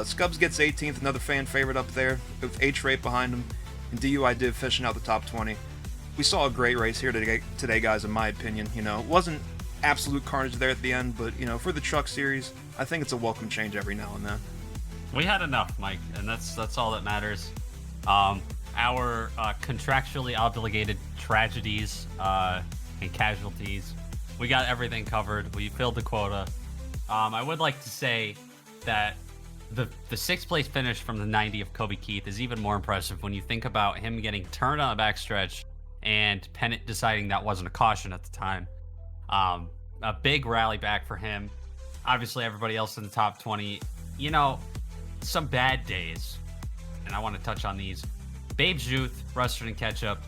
Speaker 4: Scubs gets 18th, another fan favorite up there, with H-Rate behind him. And DUI Div finishing out the top 20. We saw a great race here today, guys, in my opinion. It wasn't absolute carnage there at the end, but, for the Truck Series, I think it's a welcome change every now and then.
Speaker 6: We had enough, Mike, and that's all that matters. Our contractually obligated tragedies and casualties, we got everything covered. We filled the quota. I would like to say that the 6th place finish from the 90 of Kobe Keith is even more impressive when you think about him getting turned on the backstretch and Pennant deciding that wasn't a caution at the time. A big rally back for him. Obviously, everybody else in the top 20, some bad days, and I want to touch on these. Babe's Youth, Rustard and Ketchup,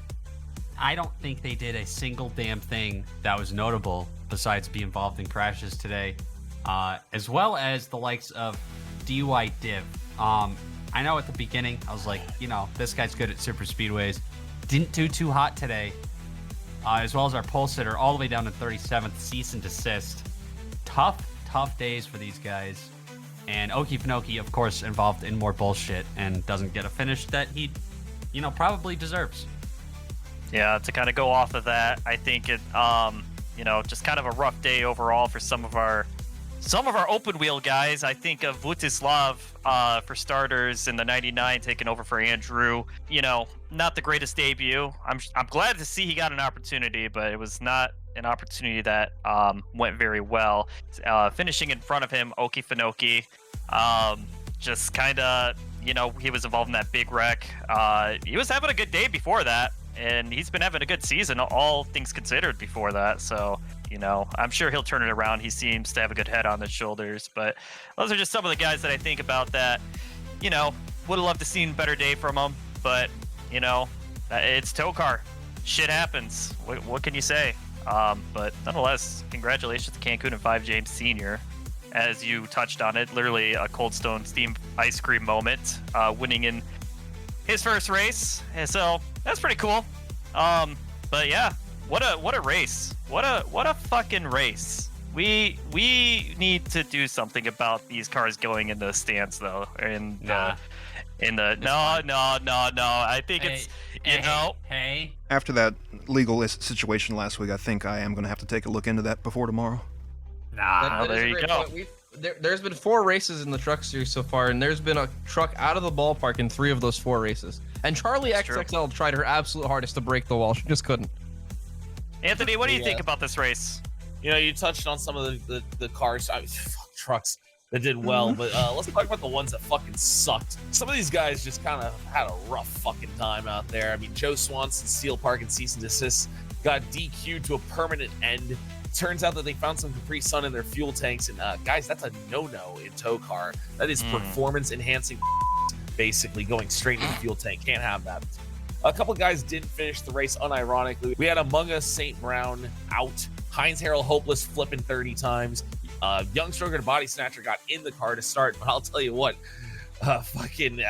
Speaker 6: I don't think they did a single damn thing that was notable besides be involved in crashes today, as well as the likes of DUI Div. I know at the beginning, I was like, this guy's good at super speedways. Didn't do too hot today, as well as our pole sitter all the way down to 37th, cease and desist. Tough days for these guys. And Okie Finoki, of course, involved in more bullshit and doesn't get a finish that he, probably deserves.
Speaker 3: Yeah, to kind of go off of that, I think it, just kind of a rough day overall for some of our open wheel guys. I think of Vutislav, for starters, in the 99 taking over for Andrew. Not the greatest debut. I'm glad to see he got an opportunity, but it was not an opportunity that went very well. Finishing in front of him, Okie Finoki, just kind of, he was involved in that big wreck. He was having a good day before that, and he's been having a good season, all things considered, before that. So, I'm sure he'll turn it around. He seems to have a good head on his shoulders. But those are just some of the guys that I think about that, would have loved to seen better day from him, but you know, it's TOECAR. Shit happens. What can you say? But nonetheless, congratulations to Cancun and 5 James Sr. As you touched on it, literally a Cold Stone steam ice cream moment, winning in his first race. And so that's pretty cool. But yeah, what a race. What a fucking race. We need to do something about these cars going into the stands though. And no. I think
Speaker 6: Hey.
Speaker 4: After that legal situation last week, I think I am going to have to take a look into that before tomorrow.
Speaker 6: Nah.
Speaker 3: there you go.
Speaker 2: There's been 4 races in the truck series so far, and there's been a truck out of the ballpark in 3 of those 4 races. And Charlie XXL tried her absolute hardest to break the wall. She just couldn't.
Speaker 3: Anthony, what do you think about this race?
Speaker 5: You know, you touched on some of the cars, trucks that did well, but let's talk about the ones that fucking sucked. Some of these guys just kind of had a rough fucking time out there. I mean, Joe Swanson, Steel Park, and Cease and Desist got DQ'd to a permanent end. Turns out that they found some Capri Sun in their fuel tanks, and guys, that's a no-no in TOECAR. That is performance-enhancing, basically going straight into the fuel tank. Can't have that. A couple guys didn't finish the race unironically. We had Among Us St. Brown out. Heinz Harrell Hopeless flipping 30 times. Young Stroker Body Snatcher got in the car to start, but I'll tell you what, fucking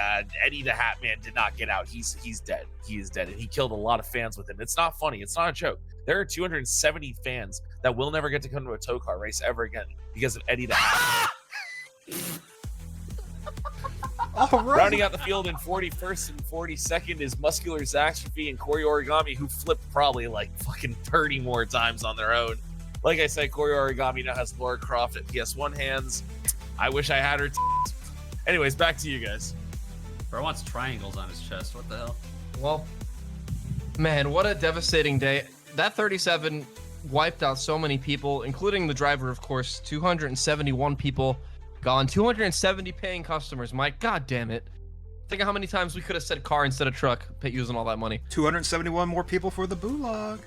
Speaker 5: Eddie the Hat Man did not get out. He's dead. He is dead, and he killed a lot of fans with him. It's not funny. It's not a joke. There are 270 fans that will never get to come to a TOECAR race ever again because of Eddie the Hat.
Speaker 4: All right.
Speaker 5: Rounding out the field in 41st and 42nd is Muscular Zaxtrophy and Corey Origami, who flipped probably like fucking 30 more times on their own. Like I said, Corey Origami now has Laura Croft at PS1 hands. I wish I had her. Anyways, back to you guys.
Speaker 6: Bro wants triangles on his chest. What the hell?
Speaker 2: Well, man, what a devastating day. That 37 wiped out so many people, including the driver, of course. 271 people gone. 270 paying customers. My god damn it. Think of how many times we could have said car instead of truck, using all that money.
Speaker 4: 271 more people for the Bulag.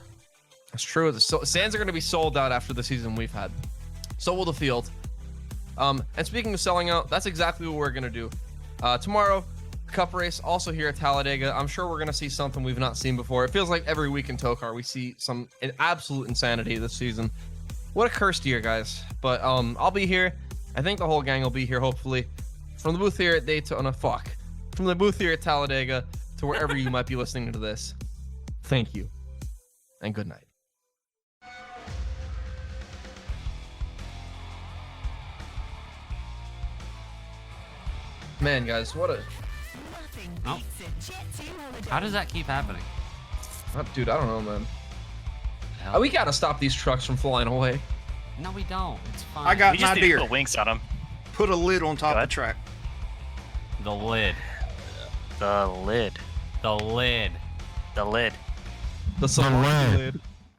Speaker 2: That's true. So, stands are going to be sold out after the season we've had. So will the field. And speaking of selling out, that's exactly what we're going to do. Tomorrow, Cup race, also here at Talladega. I'm sure we're going to see something we've not seen before. It feels like every week in TOECAR we see some absolute insanity this season. What a cursed year, guys. But I'll be here. I think the whole gang will be here, hopefully. From the booth here at Daytona, from the booth here at Talladega to wherever you might be listening to this. Thank you. And good night. Man, guys, what a...
Speaker 6: Oh. How does that keep happening?
Speaker 2: Dude, I don't know, man. We gotta stop these trucks from flying away.
Speaker 6: No, we don't. It's fine.
Speaker 4: I got
Speaker 3: We just
Speaker 4: my
Speaker 3: need to
Speaker 4: beer.
Speaker 3: put winks on them.
Speaker 4: Put a lid on top of the track.
Speaker 6: The lid.
Speaker 3: The lid.
Speaker 6: The lid.
Speaker 3: The lid.
Speaker 2: The lid.